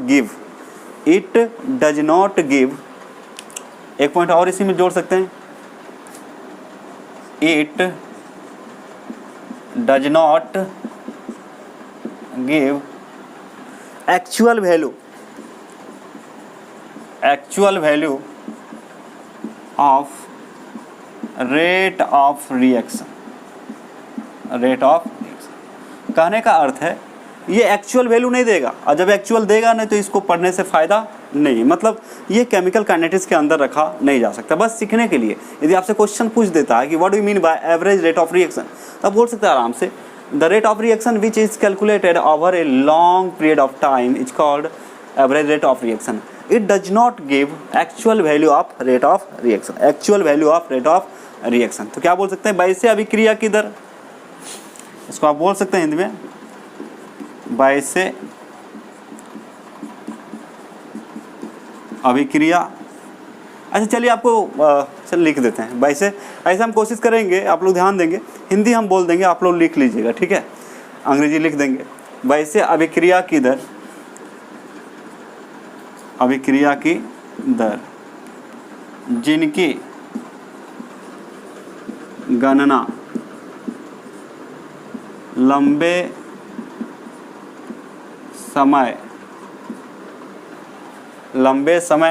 गिव। एक पॉइंट और इसी में जोड़ सकते हैं, it does not give actual value of rate of reaction. कहने का अर्थ है ये एक्चुअल वैल्यू नहीं देगा, और जब एक्चुअल देगा नहीं तो इसको पढ़ने से फ़ायदा नहीं। मतलब ये केमिकल काइनेटिक्स के अंदर रखा नहीं जा सकता। बस सीखने के लिए यदि आपसे क्वेश्चन पूछ देता है कि what do you mean by average rate of reaction, तब बोल सकते हैं आराम से the rate of reaction which is calculated over a long period of time is called average rate of reaction. It does not give actual value of rate of reaction. तो क्या बोल सकते हैं? वैसे अभिक्रिया की दर, इसको आप बोल सकते हैं हिंदी में वैसे अभिक्रिया। अच्छा चलिए आपको चल लिख देते हैं वैसे। ऐसे हम कोशिश करेंगे, आप लोग ध्यान देंगे, हिंदी हम बोल देंगे, आप लोग लिख लीजिएगा, ठीक है? अंग्रेजी लिख देंगे। वैसे अभिक्रिया की दर जिनकी गणना लंबे समय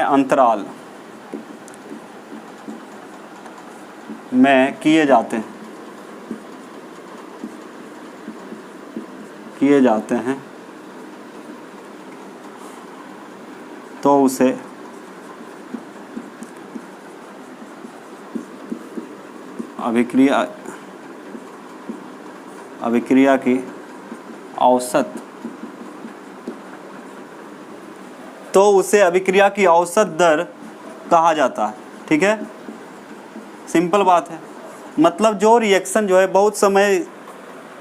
अंतराल में किए जाते हैं तो उसे अभिक्रिया की औसत दर कहा जाता है। ठीक है, सिंपल बात है। मतलब जो रिएक्शन जो है बहुत समय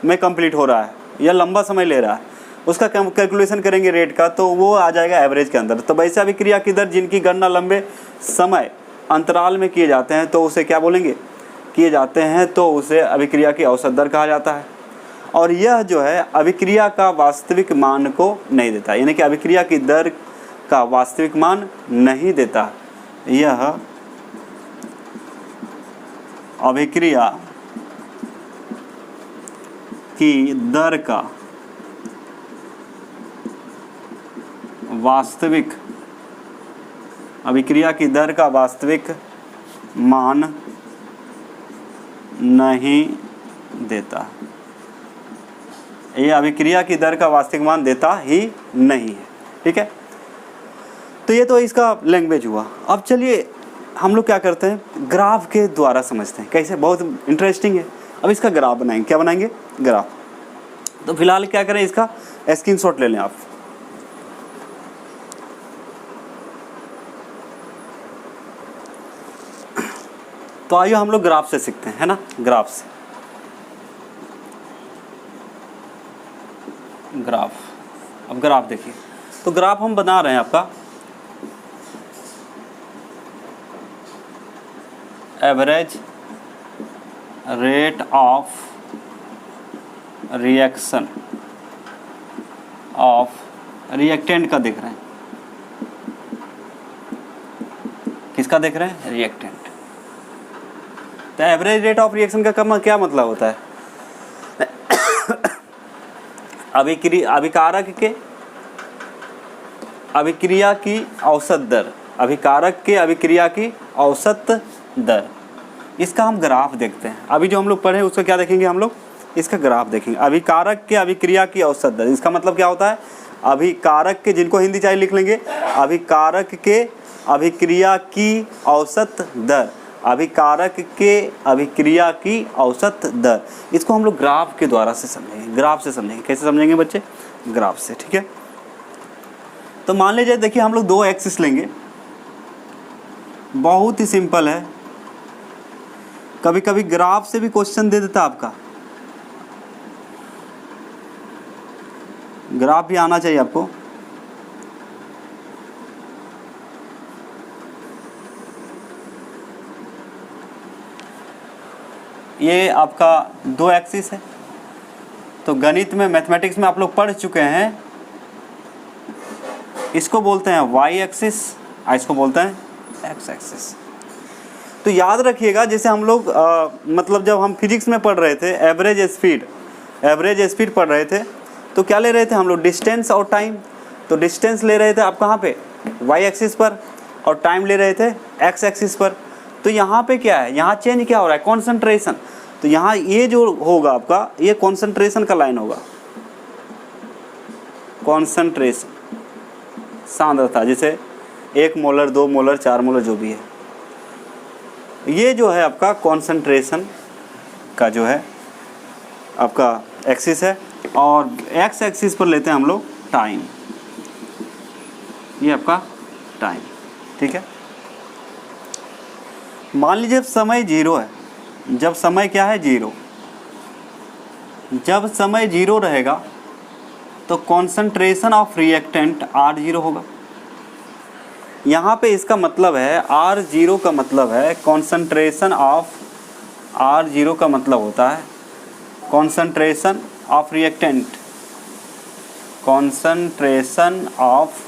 में कंप्लीट हो रहा है या लंबा समय ले रहा है, उसका कैलकुलेशन करेंगे रेट का, तो वो आ जाएगा एवरेज के अंदर। तो वैसे अभिक्रिया की दर जिनकी गणना लंबे समय अंतराल में किए जाते हैं तो उसे क्या बोलेंगे? तो उसे अभिक्रिया की औसत दर कहा जाता है। और यह जो है अभिक्रिया का वास्तविक मान को नहीं देता, यानी कि अभिक्रिया की दर का वास्तविक मान नहीं देता। यह अभिक्रिया की दर का वास्तविक मान नहीं देता। ये अभिक्रिया की दर का वास्तविक मान देता ही नहीं है। ठीक है, तो ये तो इसका लैंग्वेज हुआ। अब चलिए हम लोग क्या करते हैं, ग्राफ के द्वारा समझते हैं। कैसे? बहुत इंटरेस्टिंग है। अब इसका ग्राफ बनाएंगे। क्या बनाएंगे? ग्राफ। तो फिलहाल क्या करें, इसका स्क्रीनशॉट ले लें आप। तो आइए हम लोग ग्राफ से सीखते हैं, है ना? ग्राफ से अब ग्राफ देखिए। तो ग्राफ हम बना रहे हैं आपका average rate of reaction of reactant का देख रहे हैं। किसका देख रहे हैं? रिएक्टेंट। तो एवरेज रेट ऑफ रिएक्शन का क्या मतलब होता है? अभिकारक के अभिक्रिया की औसत दर, अभिकारक के अभिक्रिया की औसत दर, इसका हम ग्राफ देखते हैं। अभी जो हम लोग पढ़े उसका क्या देखेंगे हम लोग? इसका ग्राफ देखेंगे। अभिकारक के अभिक्रिया की औसत दर, इसका मतलब क्या होता है? अभिकारक के, जिनको हिंदी चाहिए लिख लेंगे, अभिकारक के अभिक्रिया की औसत दर, अभिकारक के अभिक्रिया की औसत दर, इसको हम लोग ग्राफ के द्वारा से समझेंगे। ग्राफ से समझेंगे। कैसे समझेंगे बच्चे? ग्राफ से। ठीक है, तो मान लीजिए, देखिए हम लोग दो एक्सिस लेंगे, बहुत ही सिंपल है। कभी कभी ग्राफ से भी क्वेश्चन दे देता आपका, ग्राफ भी आना चाहिए आपको। ये आपका दो एक्सिस है, तो गणित में, मैथमेटिक्स में आप लोग पढ़ चुके हैं, इसको बोलते हैं वाई एक्सिस, इसको बोलते हैं एक्स एक्सिस। तो याद रखिएगा, जैसे हम लोग मतलब जब हम फिजिक्स में पढ़ रहे थे एवरेज स्पीड पढ़ रहे थे, तो क्या ले रहे थे हम लोग? डिस्टेंस और टाइम। तो डिस्टेंस ले रहे थे आप कहाँ पे? वाई एक्सिस पर, और टाइम ले रहे थे एक्स एक्सिस पर। तो यहाँ पे क्या है? यहाँ चेंज क्या हो रहा है? कॉन्सेंट्रेशन। तो यहाँ ये जो होगा आपका, ये कॉन्सेंट्रेशन का लाइन होगा, कॉन्सेंट्रेशन, सांद्रता, जैसे 1 मोलर 2 मोलर 4 मोलर जो भी है, ये जो है आपका कॉन्सेंट्रेशन का जो है आपका एक्सिस है। और एक्स एक्सिस पर लेते हैं हम लोग टाइम, ये आपका टाइम। ठीक है, मान लीजिए समय 0 है, जब समय क्या है? 0। जब समय 0 रहेगा तो कॉन्सेंट्रेशन ऑफ रिएक्टेंट R0 होगा। यहाँ पे इसका मतलब है, R0 का मतलब है कॉन्सेंट्रेशन ऑफ, R0 का मतलब होता है concentration of reactant, concentration of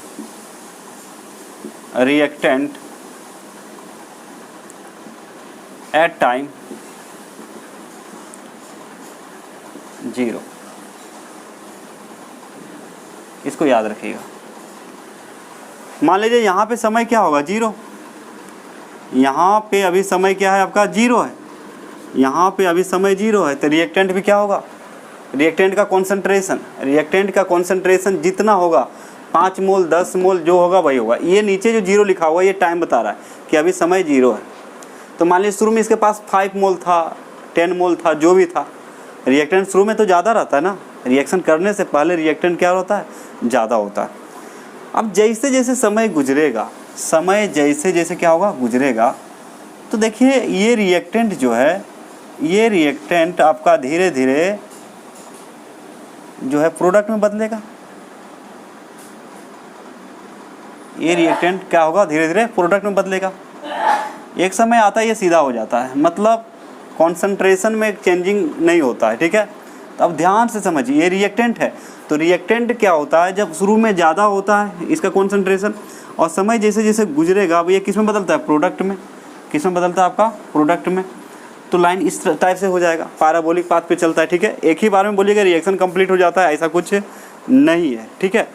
reactant at time 0। इसको याद रखिएगा। मान लीजिए यहाँ पे समय क्या होगा? 0। यहाँ पे अभी समय क्या है आपका? 0 है। यहाँ पे अभी समय 0 है, तो रिएक्टेंट भी क्या होगा? रिएक्टेंट का कॉन्सेंट्रेशन जितना होगा, 5 मोल 10 मोल जो होगा वही होगा। ये नीचे जो 0 लिखा हुआ, ये टाइम बता रहा है कि अभी समय 0 है। तो मान लीजिए शुरू में इसके पास 5 मोल था, 10 मोल था, जो भी था। रिएक्टेंट शुरू में तो ज़्यादा रहता है ना, रिएक्शन करने से पहले रिएक्टेंट क्या होता है? ज़्यादा होता है। अब जैसे जैसे समय गुजरेगा, समय जैसे जैसे क्या होगा? गुजरेगा, तो देखिए ये रिएक्टेंट जो है, ये रिएक्टेंट आपका धीरे धीरे जो है प्रोडक्ट में बदलेगा। ये रिएक्टेंट क्या होगा? धीरे धीरे प्रोडक्ट में बदलेगा। एक समय आता है ये सीधा हो जाता है, मतलब कॉन्सेंट्रेशन में चेंजिंग नहीं होता है। ठीक है, तो अब ध्यान से समझिए, ये रिएक्टेंट है, तो रिएक्टेंट क्या होता है? जब शुरू में ज़्यादा होता है इसका कॉन्सेंट्रेशन, और समय जैसे जैसे गुजरेगा अब ये किस में बदलता है? प्रोडक्ट में। किस में बदलता है आपका? प्रोडक्ट में। तो लाइन इस टाइप से हो जाएगा, पैराबोलिक पाथ पे चलता है। ठीक है, एक ही बार में बोलिएगा रिएक्शन कंप्लीट हो जाता है, ऐसा कुछ नहीं है। ठीक है,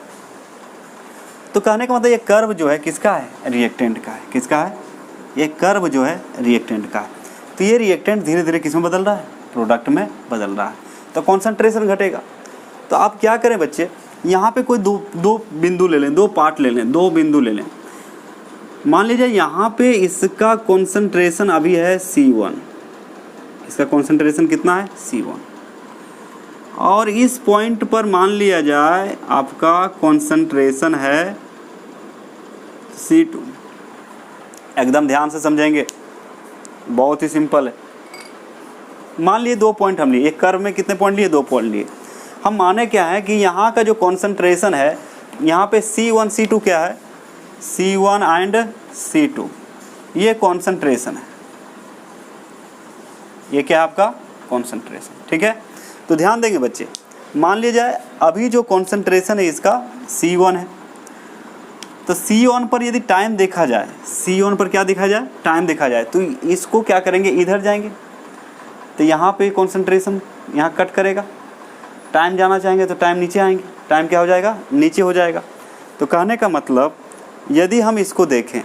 तो कहने का मतलब ये कर्व जो है किसका है? रिएक्टेंट का है। किसका है? ये कर्व जो है रिएक्टेंट का है। तो ये रिएक्टेंट धीरे धीरे किस में बदल रहा है? प्रोडक्ट में बदल रहा है, तो कॉन्सेंट्रेशन घटेगा। तो आप क्या करें बच्चे, यहाँ पे कोई दो बिंदु ले लें, 2 पार्ट ले लें, 2 बिंदु ले लें। मान लीजिए यहाँ पे इसका कॉन्सेंट्रेशन अभी है C1, इसका कॉन्सेंट्रेशन कितना है? C1। और इस पॉइंट पर मान लिया जाए आपका कॉन्सेंट्रेशन है C2। एकदम ध्यान से समझेंगे, बहुत ही सिंपल है। मान लिए 2 पॉइंट हम लिए, एक कर्व में कितने पॉइंट लिए? 2 पॉइंट लिए। हम माने क्या है कि यहाँ का जो कॉन्सेंट्रेशन है, यहाँ पे C1 C2 क्या है? C1 एंड C2, ये कॉन्सेंट्रेशन है। ये क्या है आपका? कॉन्सेंट्रेशन। ठीक है, तो ध्यान देंगे बच्चे, मान लिया जाए अभी जो कॉन्सेंट्रेशन है इसका C1 है, तो C1 पर यदि टाइम देखा जाए, C1 पर क्या देखा जाए, टाइम देखा जाए, तो इसको क्या करेंगे, इधर जाएंगे, तो यहाँ पे कॉन्सेंट्रेशन यहाँ कट करेगा, टाइम जाना चाहेंगे तो टाइम नीचे आएंगे, टाइम क्या हो जाएगा, नीचे हो जाएगा। तो कहने का मतलब यदि हम इसको देखें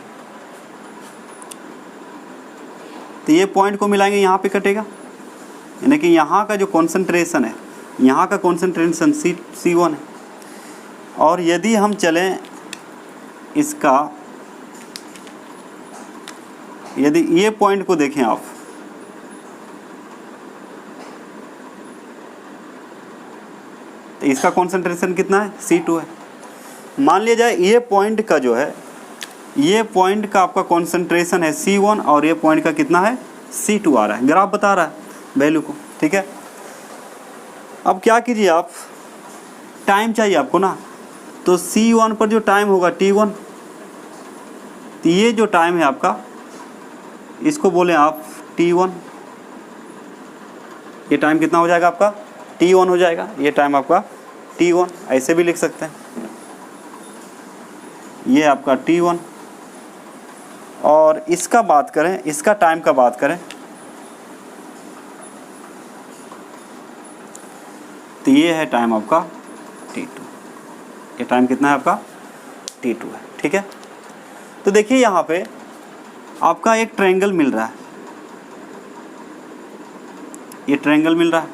तो ये पॉइंट को मिलाएंगे, यहाँ पे कटेगा, यानी कि यहाँ का जो कॉन्सेंट्रेशन है, यहाँ का कॉन्सेंट्रेशन C1 है। और यदि हम चलें इसका, यदि ये पॉइंट को देखें आप, तो इसका कॉन्सेंट्रेशन कितना है, C2 है। मान लिया जाए ये पॉइंट का जो है, ये पॉइंट का आपका कॉन्सेंट्रेशन है C1 और ये पॉइंट का कितना है, C2 आ रहा है, ग्राफ बता रहा है वैल्यू को, ठीक है। अब क्या कीजिए आप, टाइम चाहिए आपको ना, तो C1 पर जो टाइम होगा T1, तो ये जो टाइम है आपका, इसको बोलें आप T1, ये टाइम कितना हो जाएगा आपका, T1 हो जाएगा, ये टाइम आपका T1, ऐसे भी लिख सकते हैं, ये आपका T1। और इसका बात करें, इसका टाइम का बात करें, तो ये है टाइम आपका T2, ये टाइम कितना है आपका, T2 है, ठीक है। तो देखिए यहाँ पे आपका एक ट्रायंगल मिल रहा है, ये ट्रायंगल मिल रहा है,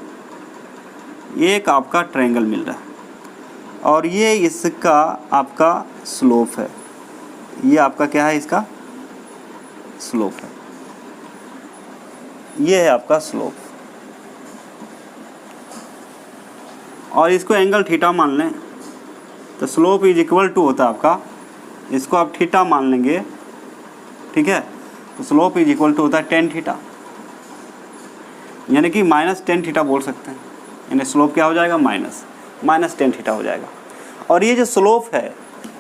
एक आपका ट्रायंगल मिल रहा है, और ये इसका आपका स्लोप है, ये आपका क्या है, इसका स्लोप है, ये है आपका स्लोप। और इसको एंगल थीटा मान लें, तो स्लोप इज इक्वल टू होता है आपका, इसको आप थीटा मान लेंगे, ठीक है, तो स्लोप इज इक्वल टू होता है tan थीटा, यानी कि -tan थीटा बोल सकते हैं, यानी स्लोप क्या हो जाएगा, माइनस tan थीटा हो जाएगा। और ये जो स्लोप है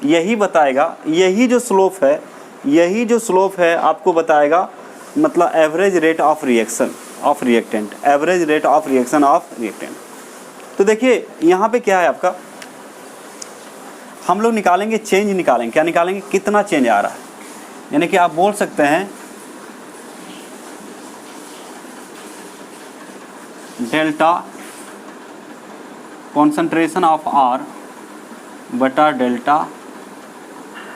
यही बताएगा, यही जो स्लोप है, यही जो स्लोप है आपको बताएगा मतलब average rate of reaction of reactant, average rate of reaction of reactant. तो देखिए यहाँ पे क्या है आपका, हम लोग निकालेंगे चेंज, निकालेंगे क्या, निकालेंगे कितना चेंज आ रहा है, यानी कि आप बोल सकते हैं डेल्टा कॉन्सेंट्रेशन ऑफ R बटा delta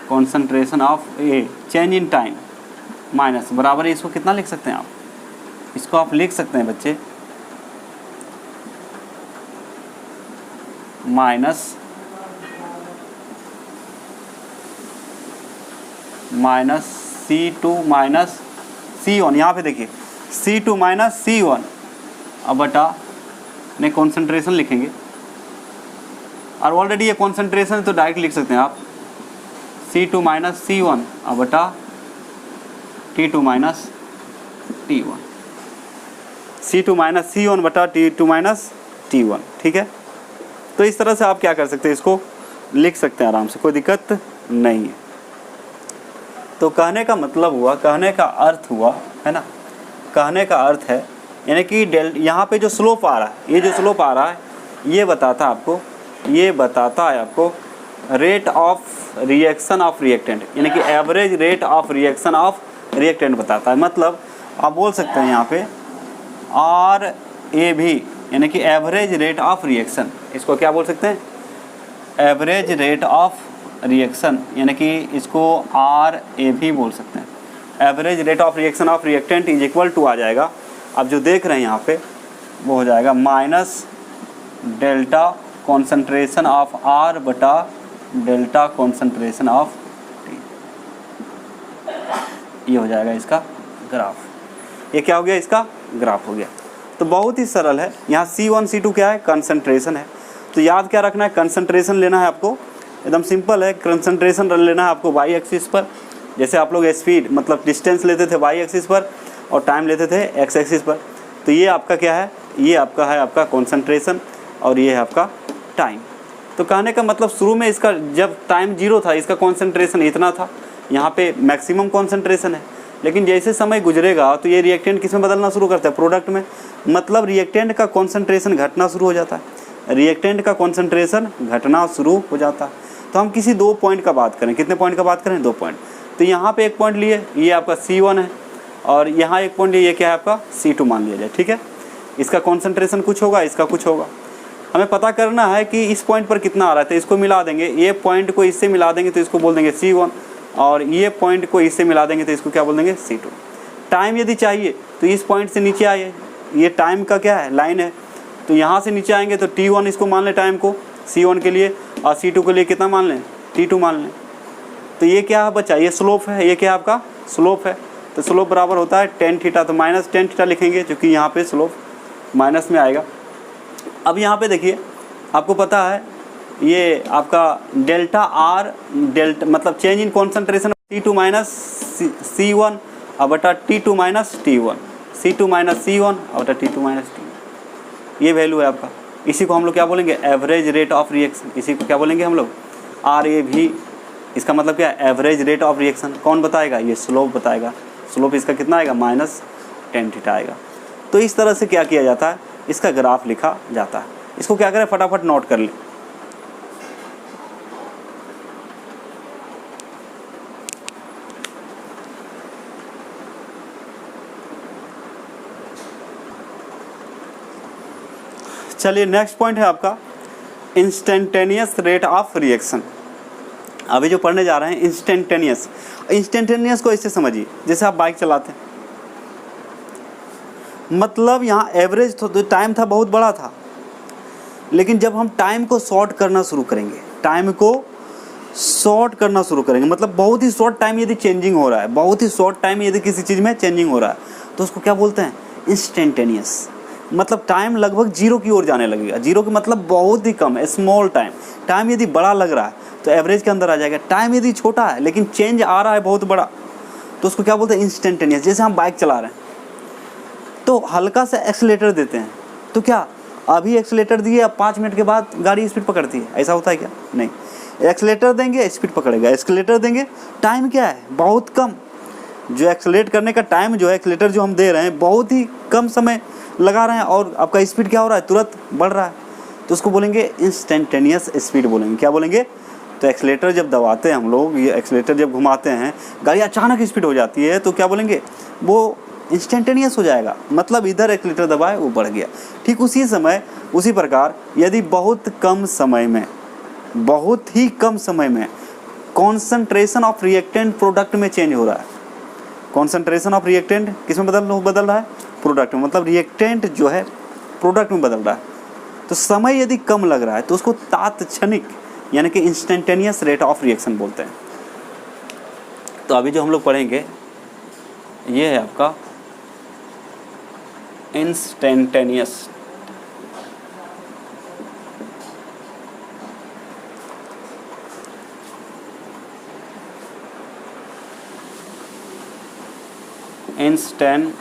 concentration of A change in time minus बराबर है, इसको कितना लिख सकते हैं आप, इसको आप लिख सकते हैं बच्चे माइनस C2 माइनस C1, यहाँ पे देखिए C2 माइनस C1 अब बटा ने कॉन्सेंट्रेशन लिखेंगे, और ऑलरेडी ये कॉन्सेंट्रेशन है तो डायरेक्ट लिख सकते हैं आप C2 माइनस C1 अब बटा T2 minus T1, C2 minus C1 बटा T2 माइनस T1, ठीक है। तो इस तरह से आप क्या कर सकते हैं, इसको लिख सकते हैं आराम से, कोई दिक्कत नहीं है। तो कहने का मतलब हुआ, कहने का अर्थ हुआ है ना, कहने का अर्थ है यानी कि यहाँ पे जो स्लोप आ रहा है, ये जो स्लोप आ रहा है ये बताता है आपको, ये बताता है आपको rate of reaction of reactant, यानी कि average rate of reaction of reactant बताता है। मतलब आप बोल सकते हैं यहाँ पे RAV यानी कि एवरेज रेट ऑफ रिएक्शन, इसको क्या बोल सकते हैं, एवरेज रेट ऑफ रिएक्शन, यानी कि इसको RAV बोल सकते हैं। Average rate of reaction of reactant is equal to आ जाएगा, आप जो देख रहे हैं यहाँ पे वो हो जाएगा minus delta concentration of R बटा डेल्टा कॉन्सेंट्रेशन ऑफ T, ये हो जाएगा इसका ग्राफ। ये क्या हो गया, इसका ग्राफ हो गया। तो बहुत ही सरल है। यहाँ C1 C2 क्या है, कंसंट्रेशन है। तो याद क्या रखना है, कंसंट्रेशन लेना है आपको, एकदम सिंपल है। कंसंट्रेशन लेना है आपको वाई एक्सिस पर, जैसे आप लोग स्पीड मतलब डिस्टेंस लेते थे वाई एक्सिस पर और टाइम लेते थे एक्स एक्सिस पर। तो ये आपका क्या है, ये आपका है आपका कंसंट्रेशन और ये है आपका टाइम। तो कहने का मतलब शुरू में इसका जब टाइम 0 था इसका कंसंट्रेशन इतना था, यहाँ पे मैक्सिमम कंसंट्रेशन है। लेकिन जैसे समय गुजरेगा तो ये रिएक्टेंट किस में बदलना शुरू करता है, प्रोडक्ट में। मतलब रिएक्टेंट का कंसंट्रेशन घटना शुरू हो जाता है। रिएक्टेंट का कॉन्सेंट्रेशन घटना शुरू हो जाता है। तो हम किसी 2 पॉइंट का बात करें, कितने पॉइंट का बात करें, 2 पॉइंट। तो यहाँ पे एक पॉइंट लिए, ये आपका C1 है, और यहाँ एक पॉइंट लिए, ये क्या है आपका C2 मान लिया जाए, ठीक है। इसका कॉन्सेंट्रेशन कुछ होगा, इसका कुछ होगा। हमें पता करना है कि इस पॉइंट पर कितना आ रहा है, तो इसको मिला देंगे, ये पॉइंट को इससे मिला देंगे तो इसको बोल देंगे C1, और ये पॉइंट को इससे मिला देंगे तो इसको क्या बोल देंगे C2। टाइम यदि चाहिए तो इस पॉइंट से नीचे आइए, ये टाइम का क्या है, लाइन है, तो यहाँ से नीचे आएंगे तो T1 इसको मान लें टाइम को C1 के लिए, और C2 के लिए कितना मान लें, T2 मान लें। तो ये क्या है बच्चा, ये स्लोप है, ये क्या है आपका स्लोप है। तो स्लोप बराबर होता है tan थीटा, तो माइनस tan थीटा लिखेंगे क्योंकि यहाँ पे स्लोप माइनस में आएगा। अब यहाँ पे देखिए, आपको पता है ये आपका डेल्टा आर, डेल्टा मतलब change in concentration T2 minus C1 और बटा T2 minus T1, C2 minus C1 और बटा T2 माइनस T1, ये वैल्यू है आपका। इसी को हम लोग क्या बोलेंगे, एवरेज रेट ऑफ रिएक्शन। इसी को क्या बोलेंगे हम लोग, RAV। इसका मतलब क्या है, एवरेज रेट ऑफ रिएक्शन। कौन बताएगा, ये स्लोप बताएगा। स्लोप इसका कितना आएगा, माइनस tan थीटा आएगा। तो इस तरह से क्या किया जाता है, इसका ग्राफ लिखा जाता है। इसको क्या करें, फटाफट नोट कर लें। चलिए नेक्स्ट पॉइंट है आपका इंस्टेंटेनियस रेट ऑफ रिएक्शन। अभी जो पढ़ने जा रहे हैं इंस्टेंटेनियस, इंस्टेंटेनियस को इससे समझिए जैसे आप बाइक चलाते हैं, मतलब यहाँ एवरेज तो टाइम था बहुत बड़ा था, लेकिन जब हम टाइम को शॉर्ट करना शुरू करेंगे, टाइम को शॉर्ट करना शुरू करेंगे, मतलब बहुत ही शॉर्ट टाइम यदि चेंजिंग हो रहा है, बहुत ही शॉर्ट टाइम यदि किसी चीज़ में चेंजिंग हो रहा है, तो उसको क्या बोलते हैं, इंस्टेंटेनियस। मतलब टाइम लगभग जीरो की ओर जाने लगेगा। जीरो का मतलब बहुत ही कम है, स्मॉल टाइम। टाइम यदि बड़ा लग रहा है तो एवरेज के अंदर आ जाएगा। टाइम यदि छोटा है लेकिन चेंज आ रहा है बहुत बड़ा, तो उसको क्या बोलते हैं, इंस्टेंटेनियस। जैसे हम बाइक चला रहे हैं तो हल्का सा एक्सीलेटर देते हैं, तो क्या अभी एक्सीलेटर दिए, अब 5 मिनट के बाद गाड़ी स्पीड पकड़ती है, ऐसा होता है क्या, नहीं। एक्सीलेटर देंगे स्पीड पकड़ेगा, एक्सीलेटर देंगे, टाइम क्या है, बहुत कम। जो एक्सीलेट करने का टाइम जो है, एक्सीलेटर जो हम दे रहे हैं बहुत ही कम समय लगा रहे हैं, और आपका स्पीड क्या हो रहा है, तुरंत बढ़ रहा है, तो उसको बोलेंगे इंस्टेंटेनियस स्पीड बोलेंगे। क्या बोलेंगे, तो एक्सीलेटर जब दबाते हैं हम लोग, ये एक्सीलेटर जब घुमाते हैं, गाड़ी अचानक स्पीड हो जाती है, तो क्या बोलेंगे, वो इंस्टेंटेनियस हो जाएगा। मतलब इधर एक्सीलेटर दबाए वो बढ़ गया। ठीक उसी समय, उसी प्रकार यदि बहुत कम समय में, बहुत ही कम समय में कॉन्सेंट्रेशन ऑफ रिएक्टेंट प्रोडक्ट में चेंज हो रहा है, कॉन्सेंट्रेशन ऑफ रिएक्टेंट किस में बदल रहा है, प्रोडक्ट में, मतलब रिएक्टेंट जो है प्रोडक्ट में बदल रहा है, तो समय यदि कम लग रहा है तो उसको तात्क्षणिक यानी कि इंस्टेंटेनियस रेट ऑफ रिएक्शन बोलते हैं। तो अभी जो हम लोग पढ़ेंगे ये है आपका इंस्टेंटेनियस। इंस्टेंटेनियस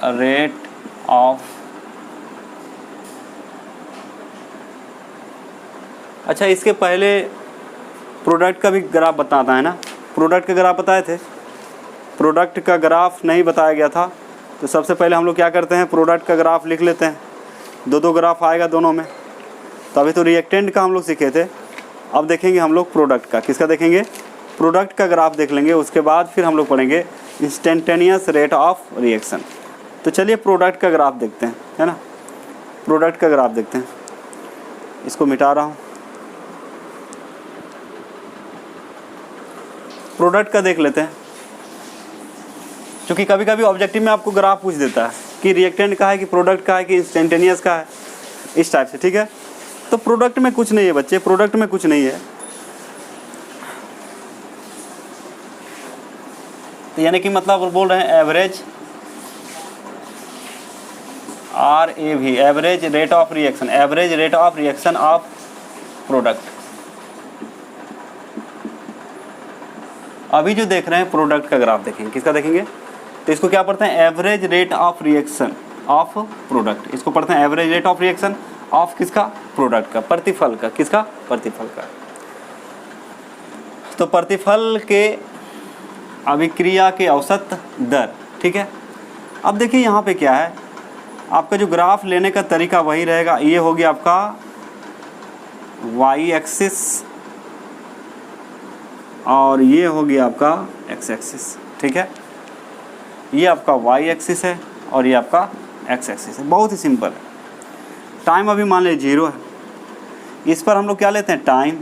रेट ऑफ, अच्छा इसके पहले प्रोडक्ट का भी ग्राफ बताता है ना, प्रोडक्ट का ग्राफ बताए थे, प्रोडक्ट का ग्राफ नहीं बताया गया था। तो सबसे पहले हम लोग क्या करते हैं, प्रोडक्ट का ग्राफ लिख लेते हैं, दो ग्राफ आएगा दोनों में। तो अभी तो रिएक्टेंट का हम लोग सीखे थे, अब देखेंगे हम लोग प्रोडक्ट का। किसका देखेंगे, प्रोडक्ट का ग्राफ देख लेंगे, उसके बाद फिर हम लोग पढ़ेंगे इंस्टेंटेनियस रेट ऑफ रिएक्शन। तो चलिए प्रोडक्ट का ग्राफ देखते हैं, है ना, प्रोडक्ट का ग्राफ देखते हैं। इसको मिटा रहा हूँ, प्रोडक्ट का देख लेते हैं, क्योंकि कभी कभी ऑब्जेक्टिव में आपको ग्राफ पूछ देता है कि रिएक्टेंट का है कि प्रोडक्ट का है कि इंस्टेंटेनियस का है, इस टाइप से, ठीक है। तो प्रोडक्ट में कुछ नहीं है बच्चे, प्रोडक्ट में कुछ नहीं है। तो यानी कि मतलब बोल रहे हैं average RAV, average rate of reaction, average rate of reaction of product. अभी जो देख रहे हैं प्रोडक्ट का ग्राफ देखेंगे, किसका देखेंगे, तो इसको क्या पढ़ते हैं, average rate of reaction of product. इसको पढ़ते हैं average rate of reaction of किसका, प्रोडक्ट का, प्रतिफल का, किसका, प्रतिफल का। तो प्रतिफल के अभिक्रिया के औसत दर, ठीक है, अब देखिए यहाँ पे क्या है, आपका जो ग्राफ लेने का तरीका वही रहेगा। ये हो गया आपका वाई एक्सिस और ये हो गया आपका एक्स एक्सिस, ठीक है। ये आपका वाई एक्सिस है और ये आपका एक्स एक्सिस है, बहुत ही सिंपल है। टाइम अभी मान लीजिए 0 है, इस पर हम लोग क्या लेते हैं, टाइम,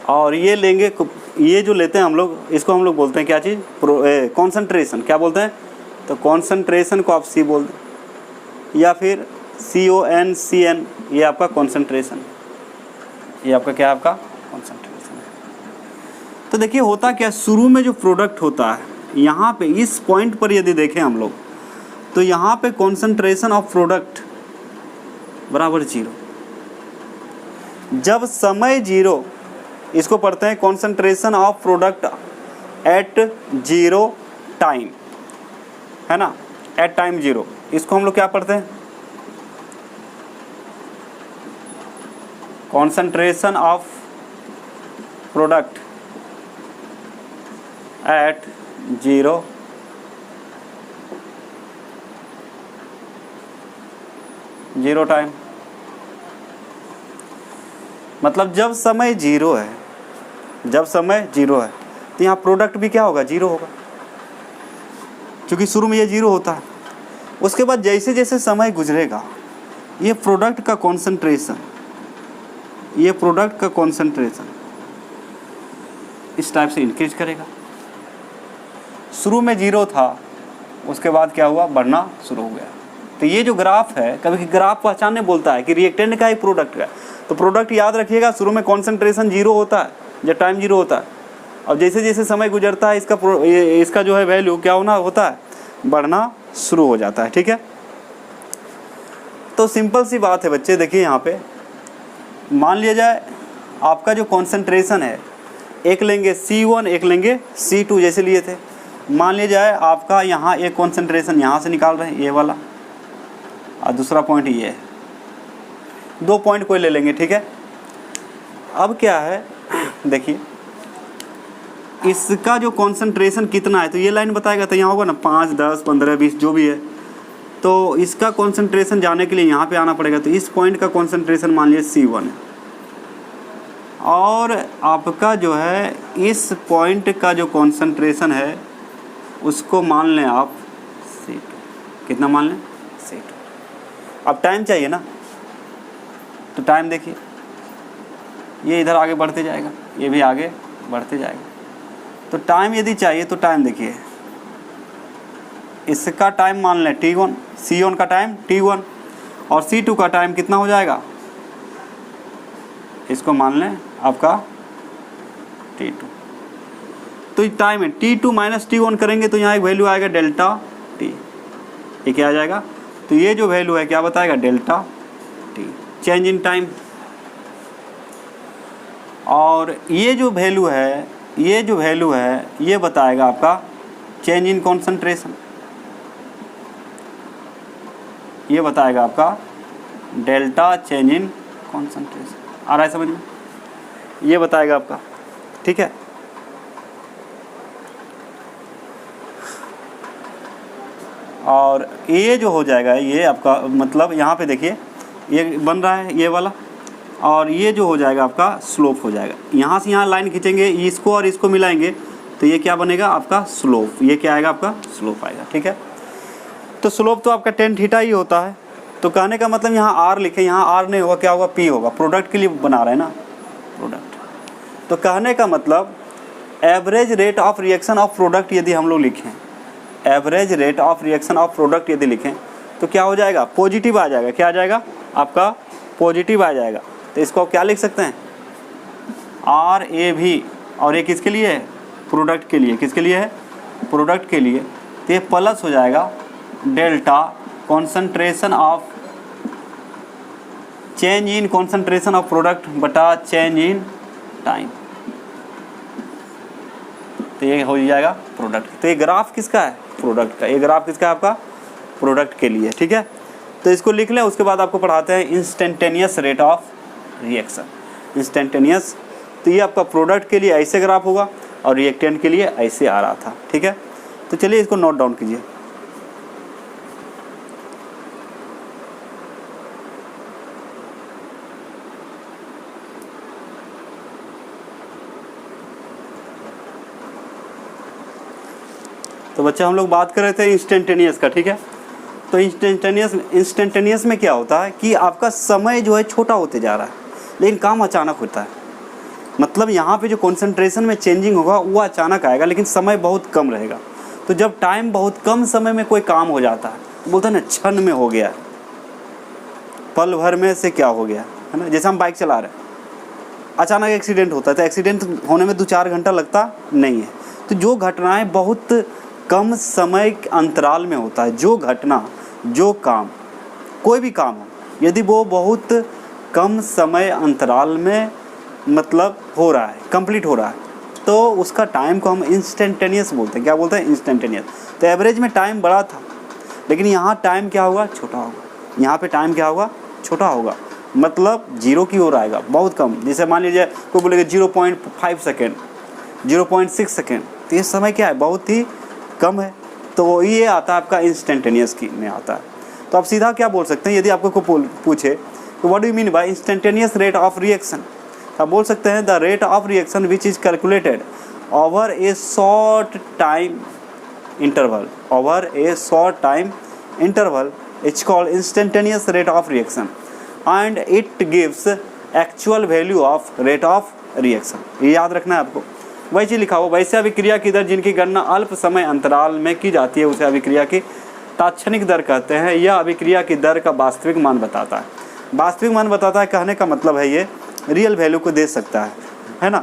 और ये लेंगे, ये जो लेते हैं हम लोग, इसको हम लोग बोलते हैं क्या चीज़, कॉन्सेंट्रेशन। क्या बोलते हैं, तो कॉन्सेंट्रेशन को आप सी बोल दें या फिर CONCN, ये आपका कॉन्सेंट्रेशन, ये आपका क्या है, आपका कॉन्सेंट्रेशन है। तो देखिए होता क्या, शुरू में जो प्रोडक्ट होता है यहाँ पे इस पॉइंट पर यदि देखें हम लोग, तो यहाँ पे कॉन्सेंट्रेशन ऑफ प्रोडक्ट बराबर 0। जब समय 0, इसको पढ़ते हैं concentration of product at 0 time, है ना, एट टाइम 0। इसको हम लोग क्या पढ़ते हैं, concentration of product at 0 time. मतलब जब समय 0 है, जब समय 0 है तो यहाँ प्रोडक्ट भी क्या होगा, 0 होगा, क्योंकि शुरू में ये 0 होता है। उसके बाद जैसे जैसे समय गुजरेगा ये प्रोडक्ट का कॉन्सेंट्रेशन, ये प्रोडक्ट का कॉन्सेंट्रेशन इस टाइप से इंक्रीज करेगा। शुरू में 0 था, उसके बाद क्या हुआ, बढ़ना शुरू हो गया। तो ये जो ग्राफ है, कभी ग्राफ पहचानने बोलता है कि रिएक्टेंट का ही प्रोडक्ट का, तो प्रोडक्ट याद रखिएगा, शुरू में कॉन्सेंट्रेशन 0 होता है जब टाइम 0 होता है, और जैसे जैसे समय गुजरता है इसका जो है वैल्यू क्या होना होता है, बढ़ना शुरू हो जाता है, ठीक है। तो सिंपल सी बात है बच्चे, देखिए यहाँ पे मान लिया जाए आपका जो कॉन्सेंट्रेशन है, एक लेंगे C1 एक लेंगे C2 जैसे लिए थे। मान लिया जाए आपका यहाँ एक कॉन्सेंट्रेशन यहाँ से निकाल रहे हैं, ये वाला, और दूसरा पॉइंट ये है, 2 पॉइंट कोई ले लेंगे, ठीक है। अब क्या है, देखिए इसका जो कॉन्सेंट्रेशन कितना है, तो ये लाइन बताएगा, तो यहाँ होगा ना 5, 10, 15, 20 जो भी है। तो इसका कॉन्सेंट्रेशन जाने के लिए यहाँ पे आना पड़ेगा। तो इस पॉइंट का कॉन्सेंट्रेशन मान लीजिए C1 है, और आपका जो है इस पॉइंट का जो कॉन्सेंट्रेशन है उसको मान लें आप C2। कितना मान लें, C2। अब टाइम चाहिए ना, तो टाइम देखिए ये इधर आगे बढ़ते जाएगा, ये भी आगे बढ़ते जाएगा। तो टाइम यदि चाहिए तो टाइम देखिए, इसका टाइम मान लें T1, C1 का टाइम T1, और C2 का टाइम कितना हो जाएगा, इसको मान लें आपका T2। तो टाइम है T2 माइनस T1 करेंगे तो यहाँ एक वैल्यू आएगा डेल्टा T, ये क्या आ जाएगा, तो ये जो वैल्यू है क्या बताएगा, delta T, change in time. और ये जो वैल्यू है, ये जो वैल्यू है ये बताएगा आपका चेंज इन कॉन्सेंट्रेशन, ये बताएगा आपका डेल्टा चेंज इन कॉन्सेंट्रेशन। आ रहा है समझ में, ये बताएगा आपका, ठीक है। और ये जो हो जाएगा ये आपका, मतलब यहाँ पे देखिए ये बन रहा है ये वाला, और ये जो हो जाएगा आपका स्लोप हो जाएगा। यहाँ से यहाँ लाइन खींचेंगे, इसको और इसको मिलाएंगे तो ये क्या बनेगा आपका स्लोप, ये क्या आएगा आपका स्लोप आएगा, ठीक है। तो स्लोप तो आपका tan थीटा ही होता है। तो कहने का मतलब यहाँ R लिखे, यहाँ R नहीं होगा, क्या होगा, P होगा, प्रोडक्ट के लिए बना रहे हैं ना, प्रोडक्ट। तो कहने का मतलब average rate of reaction of product यदि हम लोग लिखें, average rate of reaction of product यदि लिखें तो क्या हो जाएगा, पॉजिटिव आ जाएगा। क्या आ जाएगा आपका, पॉजिटिव आ जाएगा। तो इसको क्या लिख सकते हैं, RAV, और ये किसके लिए है, प्रोडक्ट के लिए। किसके लिए है, प्रोडक्ट के लिए। तो ये प्लस हो जाएगा delta concentration of, change in concentration of product बटा चेंज इन टाइम। तो ये हो जाएगा प्रोडक्ट। तो ये ग्राफ किसका है, प्रोडक्ट का। ये ग्राफ किसका है, आपका प्रोडक्ट के लिए, ठीक है। तो इसको लिख लें, उसके बाद आपको पढ़ाते हैं instantaneous rate of reaction. Instantaneous, तो ये आपका प्रोडक्ट के लिए ऐसे ग्राफ होगा और रिएक्टेंट के लिए ऐसे आ रहा था, ठीक है। तो चलिए इसको नोट डाउन कीजिए। तो बच्चा हम लोग बात कर रहे थे इंस्टेंटेनियस का, ठीक है। तो इंस्टेंटेनियस में क्या होता है कि आपका समय जो है छोटा होते जा रहा है, लेकिन काम अचानक होता है। मतलब यहाँ पे जो कंसंट्रेशन में चेंजिंग होगा वो अचानक आएगा, लेकिन समय बहुत कम रहेगा। तो जब टाइम बहुत कम समय में कोई काम हो जाता है, तो बोलते हैं ना क्षण में हो गया, पल भर में से क्या हो गया, है ना। जैसे हम बाइक चला रहे हैं, अचानक एक्सीडेंट होता है, तो एक्सीडेंट होने में 2-4 घंटा लगता नहीं है। तो जो घटनाएं बहुत कम समय के अंतराल में होता है, जो घटना, जो काम, कोई भी काम हो, यदि वो बहुत कम समय अंतराल में मतलब हो रहा है, कंप्लीट हो रहा है, तो उसका टाइम को हम इंस्टेंटेनियस बोलते हैं। क्या बोलते हैं? इंस्टेंटेनियस। तो एवरेज में टाइम बड़ा था, लेकिन यहाँ टाइम क्या होगा? छोटा होगा। यहाँ पे टाइम क्या होगा? छोटा होगा, मतलब जीरो की ओर आएगा, बहुत कम। जैसे मान लीजिए कोई बोलेगा 0.5 सेकेंड, 0.6 सेकेंड, तो ये समय क्या है? बहुत ही कम है। तो ये आता है आपका इंस्टेंटेनियस की में आता है। तो आप सीधा क्या बोल सकते हैं, यदि आपको कोई पूछे तो what do you mean by instantaneous rate of reaction, आप बोल सकते हैं the rate of reaction which is calculated over A short time interval, over A short time interval it's called instantaneous rate of reaction and it gives actual value of rate of reaction. ये याद रखना है आपको। वही चीज़ लिखा हुआ, वैसे अभिक्रिया की दर जिनकी गणना अल्प समय अंतराल में की जाती है उसे अभिक्रिया की तात्क्षणिक दर कहते हैं। यह अभिक्रिया की दर का वास्तविक मान बताता है। वास्तविक मान बताता है कहने का मतलब है ये रियल वैल्यू को दे सकता है ना।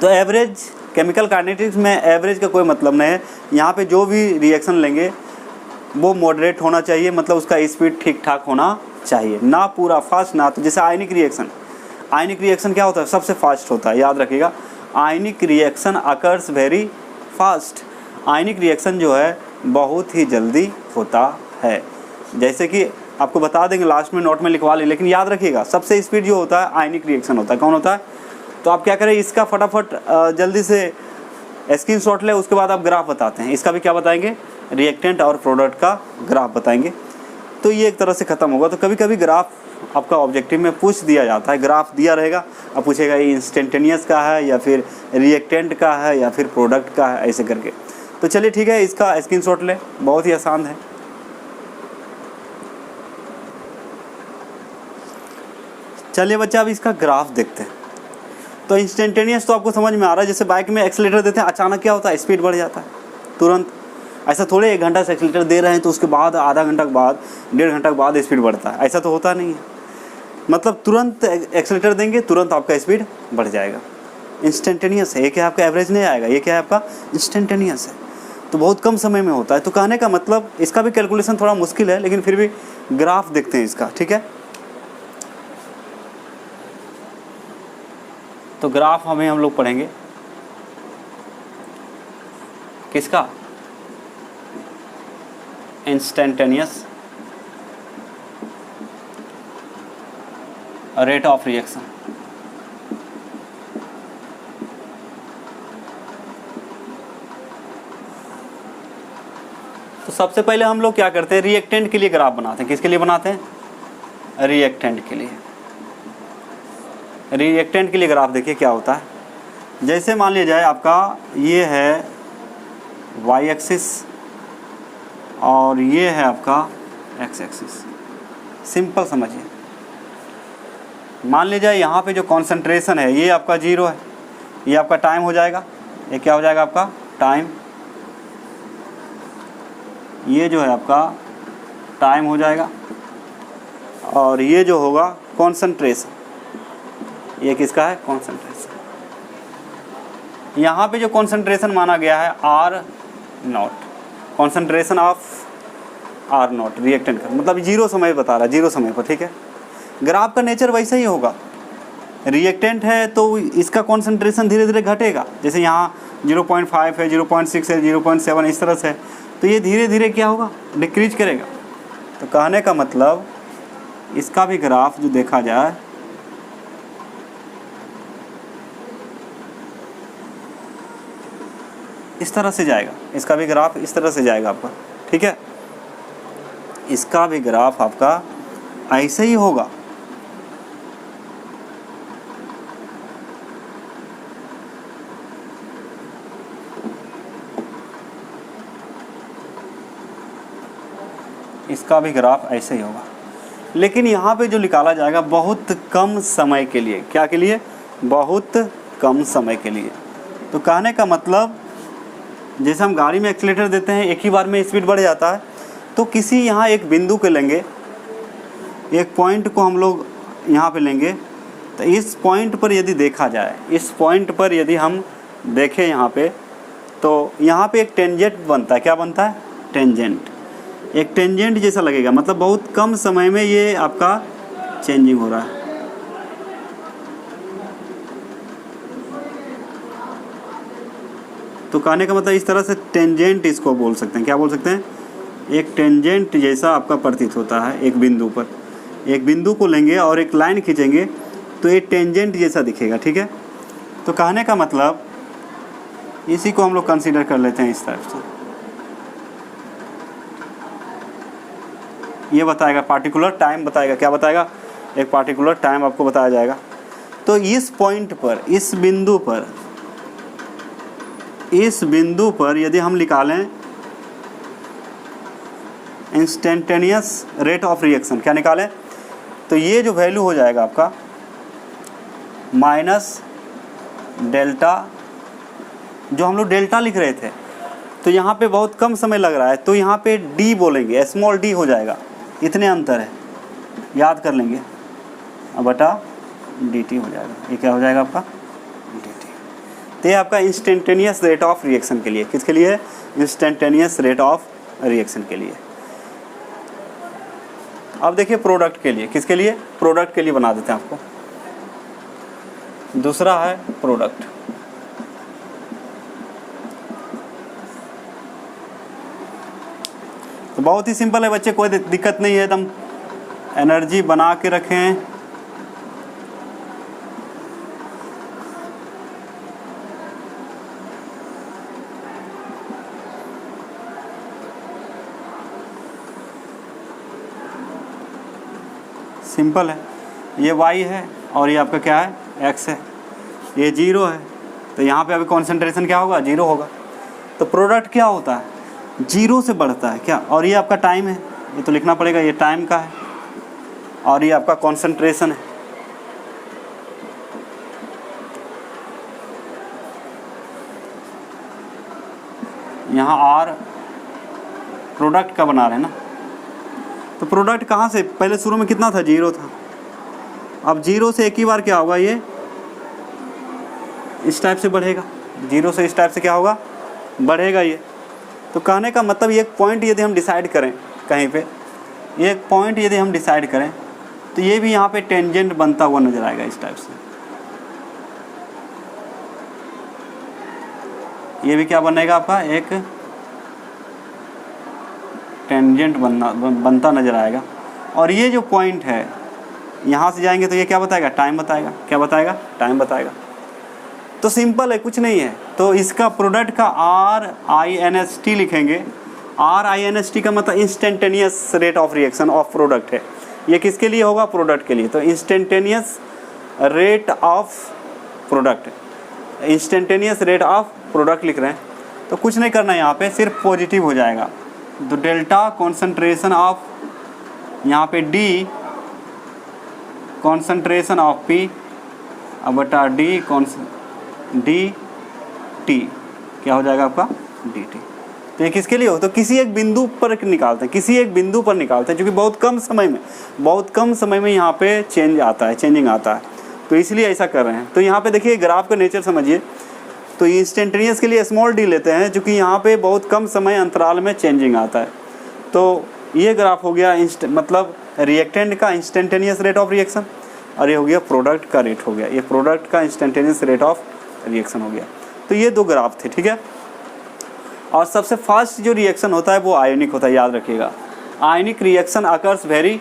तो एवरेज, केमिकल काइनेटिक्स में एवरेज का कोई मतलब नहीं है। यहाँ पे जो भी रिएक्शन लेंगे वो मॉडरेट होना चाहिए, मतलब उसका स्पीड ठीक ठाक होना चाहिए, ना पूरा फास्ट ना। तो जैसे आयनिक रिएक्शन क्या होता है? सबसे फास्ट होता है, याद रखिएगा। आयनिक रिएक्शन अकर्स वेरी फास्ट। आयनिक रिएक्शन जो है बहुत ही जल्दी होता है। जैसे कि आपको बता देंगे, लास्ट में नोट में लिखवा लें, लेकिन याद रखिएगा सबसे स्पीड जो होता है आयनिक रिएक्शन होता है। कौन होता है? तो आप क्या करें, इसका फटाफट जल्दी से स्क्रीनशॉट ले, उसके बाद आप ग्राफ बताते हैं। इसका भी क्या बताएंगे? रिएक्टेंट और प्रोडक्ट का ग्राफ बताएंगे। तो ये एक तरह से ख़त्म होगा। तो कभी कभी ग्राफ आपका ऑब्जेक्टिव में पूछ दिया जाता है, ग्राफ दिया रहेगा, अब पूछेगा ये इंस्टेंटेनियस का है या फिर रिएक्टेंट का है या फिर प्रोडक्ट का है, ऐसे करके। तो चलिए ठीक है, इसका स्क्रीनशॉट ले, बहुत ही आसान है। चलिए बच्चा अब इसका ग्राफ देखते हैं। तो इंस्टेंटेनियस तो आपको समझ में आ रहा है, जैसे बाइक में एक्सीलरेटर देते हैं, अचानक क्या होता है? स्पीड बढ़ जाता है तुरंत। ऐसा थोड़े 1 घंटा से एक्सीलरेटर दे रहे हैं तो उसके बाद आधा घंटा के बाद, 1.5 घंटा के बाद स्पीड बढ़ता है, ऐसा तो होता नहीं है। मतलब तुरंत एक्सीलरेटर देंगे, तुरंत आपका स्पीड बढ़ जाएगा। इंस्टेंटेनियस है। ये क्या आपका एवरेज नहीं आएगा, ये क्या है आपका इंस्टेंटेनियस है। तो बहुत कम समय में होता है। तो कहने का मतलब इसका भी कैलकुलेशन थोड़ा मुश्किल है, लेकिन फिर भी ग्राफ देखते हैं इसका, ठीक है। तो ग्राफ हम लोग पढ़ेंगे किसका? Instantaneous rate of reaction. तो सबसे पहले हम लोग क्या करते हैं, रिएक्टेंट के लिए ग्राफ बनाते हैं। किसके लिए बनाते हैं? रिएक्टेंट के लिए। रिएक्टेंट के लिए ग्राफ देखिए क्या होता है। जैसे मान लिया जाए आपका ये है वाई एक्सिस और ये है आपका एक्स एक्सिस। सिंपल समझिए। मान लीजिए यहाँ पे जो कॉन्सेंट्रेशन है ये आपका 0 है, ये आपका टाइम हो जाएगा। ये क्या हो जाएगा आपका? टाइम। ये जो है आपका टाइम हो जाएगा, और ये जो होगा कॉन्सेंट्रेशन। ये किसका है? कॉन्सेंट्रेशन। यहाँ पे जो कॉन्सेंट्रेशन माना गया है R0, concentration of R0 reactant का, मतलब 0 समय बता रहा है, 0 समय पर, ठीक है। ग्राफ का नेचर वैसा ही होगा। रिएक्टेंट है तो इसका कॉन्सेंट्रेशन धीरे धीरे घटेगा। जैसे यहाँ 0.5 है, 0.6 है, 0.7 इस तरह से, तो ये धीरे धीरे क्या होगा? डिक्रीज करेगा। तो कहने का मतलब इसका भी ग्राफ जो देखा जाए, इस तरह से जाएगा, इसका भी ग्राफ इस तरह से जाएगा आपका, ठीक है। इसका भी ग्राफ आपका ऐसे ही होगा। इसका भी ग्राफ ऐसे ही होगा, लेकिन यहाँ पे जो निकाला जाएगा बहुत कम समय के लिए। क्या के लिए? बहुत कम समय के लिए। तो कहने का मतलब जैसे हम गाड़ी में एक्सीलेटर देते हैं, एक ही बार में स्पीड बढ़ जाता है, तो किसी यहाँ एक बिंदु के लेंगे, एक पॉइंट को हम लोग यहाँ पे लेंगे, तो इस पॉइंट पर यदि देखा जाए, इस पॉइंट पर यदि हम देखें यहाँ पे, तो यहाँ पे एक टेंजेंट बनता है। क्या बनता है? टेंजेंट। एक टेंजेंट जैसा लगेगा, मतलब बहुत कम समय में ये आपका चेंजिंग हो रहा है। तो कहने का मतलब इस तरह से टेंजेंट इसको बोल सकते हैं। क्या बोल सकते हैं? एक टेंजेंट जैसा आपका प्रतीत होता है एक बिंदु पर। एक बिंदु को लेंगे और एक लाइन खींचेंगे तो ये टेंजेंट जैसा दिखेगा, ठीक है। तो कहने का मतलब इसी को हम लोग कंसीडर कर लेते हैं इस तरफ से। ये बताएगा पार्टिकुलर टाइम, बताएगा। क्या बताएगा? एक पार्टिकुलर टाइम आपको बताया जाएगा। तो इस पॉइंट पर, इस बिंदु पर यदि हम निकालें इंस्टेंटेनियस रेट ऑफ रिएक्शन, क्या निकालें? तो ये जो वैल्यू हो जाएगा आपका माइनस डेल्टा, जो हम लोग डेल्टा लिख रहे थे, तो यहाँ पे बहुत कम समय लग रहा है, तो यहाँ पे डी बोलेंगे, स्मॉल डी हो जाएगा। इतने अंतर है, याद कर लेंगे, अब बटा डी टी हो जाएगा। ये क्या हो जाएगा आपका? D T. तो ये आपका इंस्टेंटेनियस रेट ऑफ रिएक्शन के लिए, किसके लिए? इंस्टेंटेनियस रेट ऑफ रिएक्शन के लिए। अब देखिए प्रोडक्ट के लिए, किसके लिए? प्रोडक्ट के लिए बना देते हैं आपको। दूसरा है प्रोडक्ट। तो बहुत ही सिंपल है बच्चे, कोई दिक्कत नहीं है, एकदम एनर्जी बना के रखें। सिंपल है, ये y है और ये आपका क्या है? x है, ये 0 है, तो यहाँ पे अभी कॉन्सेंट्रेशन क्या होगा? 0 होगा। तो प्रोडक्ट क्या होता है? 0 से बढ़ता है, क्या? और ये आपका टाइम है, ये तो लिखना पड़ेगा, ये टाइम का है, और ये आपका कॉन्सेंट्रेशन है। यहाँ R प्रोडक्ट का बना रहे हैं ना, तो प्रोडक्ट कहाँ से? पहले शुरू में कितना था? 0 था। अब 0 से एक ही बार क्या होगा? ये इस टाइप से बढ़ेगा, 0 से इस टाइप से क्या होगा? बढ़ेगा ये। तो कहने का मतलब ये एक पॉइंट यदि हम डिसाइड करें कहीं पे, ये एक पॉइंट यदि हम डिसाइड करें, तो ये भी यहाँ पे टेंजेंट बनता हुआ नजर आएगा इस टाइप से। ये भी क्या बनेगा आपका? एक टेंजेंट बनता नजर आएगा। और ये जो पॉइंट है, यहाँ से जाएंगे तो ये क्या बताएगा? टाइम बताएगा। क्या बताएगा? टाइम बताएगा। तो सिंपल है, कुछ नहीं है। तो इसका प्रोडक्ट का RINST लिखेंगे। RINST का मतलब instantaneous rate of reaction of product है। ये किसके लिए होगा? प्रोडक्ट के लिए। तो instantaneous rate of product, instantaneous rate of product लिख रहे हैं। तो कुछ नहीं करना है, यहाँ पे सिर्फ पॉजिटिव हो जाएगा। तो डेल्टा कॉन्सेंट्रेशन ऑफ, यहाँ पे D कॉन्सेंट्रेशन ऑफ P अब बटा डी टी, क्या हो जाएगा आपका? D T. तो ये किसके लिए हो? तो किसी एक बिंदु पर निकालते हैं, किसी एक बिंदु पर निकालते हैं, क्योंकि बहुत कम समय में यहाँ पे चेंजिंग आता है, तो इसलिए ऐसा कर रहे हैं। तो यहाँ पे देखिए ग्राफ का नेचर समझिए। तो इंस्टेंटेनियस के लिए स्मॉल डी लेते हैं, क्योंकि यहाँ पे बहुत कम समय अंतराल में चेंजिंग आता है। तो ये ग्राफ हो गया मतलब रिएक्टेंट का इंस्टेंटेनियस रेट ऑफ रिएक्शन, और ये हो गया प्रोडक्ट का रेट हो गया, ये प्रोडक्ट का इंस्टेंटेनियस रेट ऑफ रिएक्शन हो गया। तो ये दो ग्राफ थे, ठीक है। और सबसे फास्ट जो रिएक्शन होता है वो आयोनिक होता है, याद रखिएगा। Ionic reaction occurs very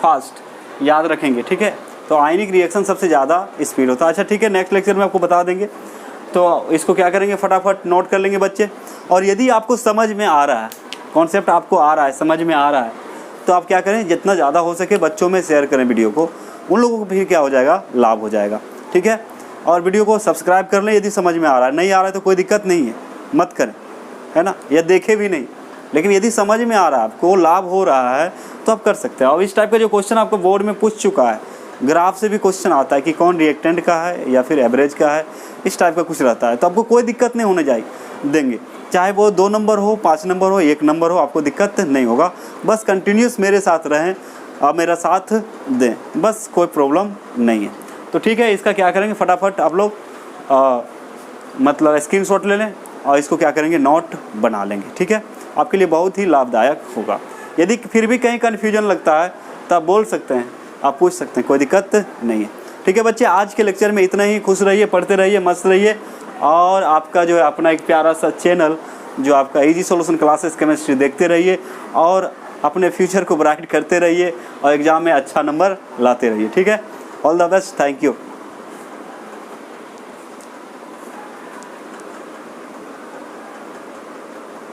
fast, याद रखेंगे, ठीक है। तो आयोनिक रिएक्शन सबसे ज़्यादा स्पीड होता है। अच्छा ठीक है, नेक्स्ट लेक्चर में आपको बता देंगे। तो इसको क्या करेंगे, फटाफट नोट कर लेंगे बच्चे। और यदि आपको समझ में आ रहा है, कॉन्सेप्ट आपको आ रहा है, समझ में आ रहा है, तो आप क्या करें, जितना ज़्यादा हो सके बच्चों में शेयर करें वीडियो को, उन लोगों को भी क्या हो जाएगा, लाभ हो जाएगा। ठीक है, और वीडियो को सब्सक्राइब कर लें यदि समझ में आ रहा है। नहीं आ रहा है तो कोई दिक्कत नहीं है, मत करें, है ना, या देखे भी नहीं, लेकिन यदि समझ में आ रहा है, आपको लाभ हो रहा है, तो आप कर सकते हैं। और इस टाइप का जो क्वेश्चन आपको बोर्ड में पूछ चुका है, ग्राफ से भी क्वेश्चन आता है कि कौन रिएक्टेंट का है या फिर एवरेज का है, इस टाइप का कुछ रहता है, तो आपको कोई दिक्कत नहीं होने देंगे। चाहे वो 2 नंबर हो, 5 नंबर हो, 1 नंबर हो, आपको दिक्कत नहीं होगा। बस कंटिन्यूस मेरे साथ रहें और मेरा साथ दें, बस कोई प्रॉब्लम नहीं है। तो ठीक है, इसका क्या करेंगे, फटाफट आप लोग मतलब स्क्रीनशॉट ले लें और इसको क्या करेंगे, नोट बना लेंगे। ठीक है, आपके लिए बहुत ही लाभदायक होगा। यदि फिर भी कहीं कन्फ्यूजन लगता है तो आप बोल सकते हैं, आप पूछ सकते हैं, कोई दिक्कत नहीं है। ठीक है बच्चे, आज के लेक्चर में इतना ही। खुश रहिए, पढ़ते रहिए, मस्त रहिए, और आपका जो है अपना एक प्यारा सा चैनल जो आपका इजी सॉल्यूशन क्लासेस केमिस्ट्री देखते रहिए और अपने फ्यूचर को ब्राइट करते रहिए और एग्ज़ाम में अच्छा नंबर लाते रहिए। ठीक है, all the best, thank you.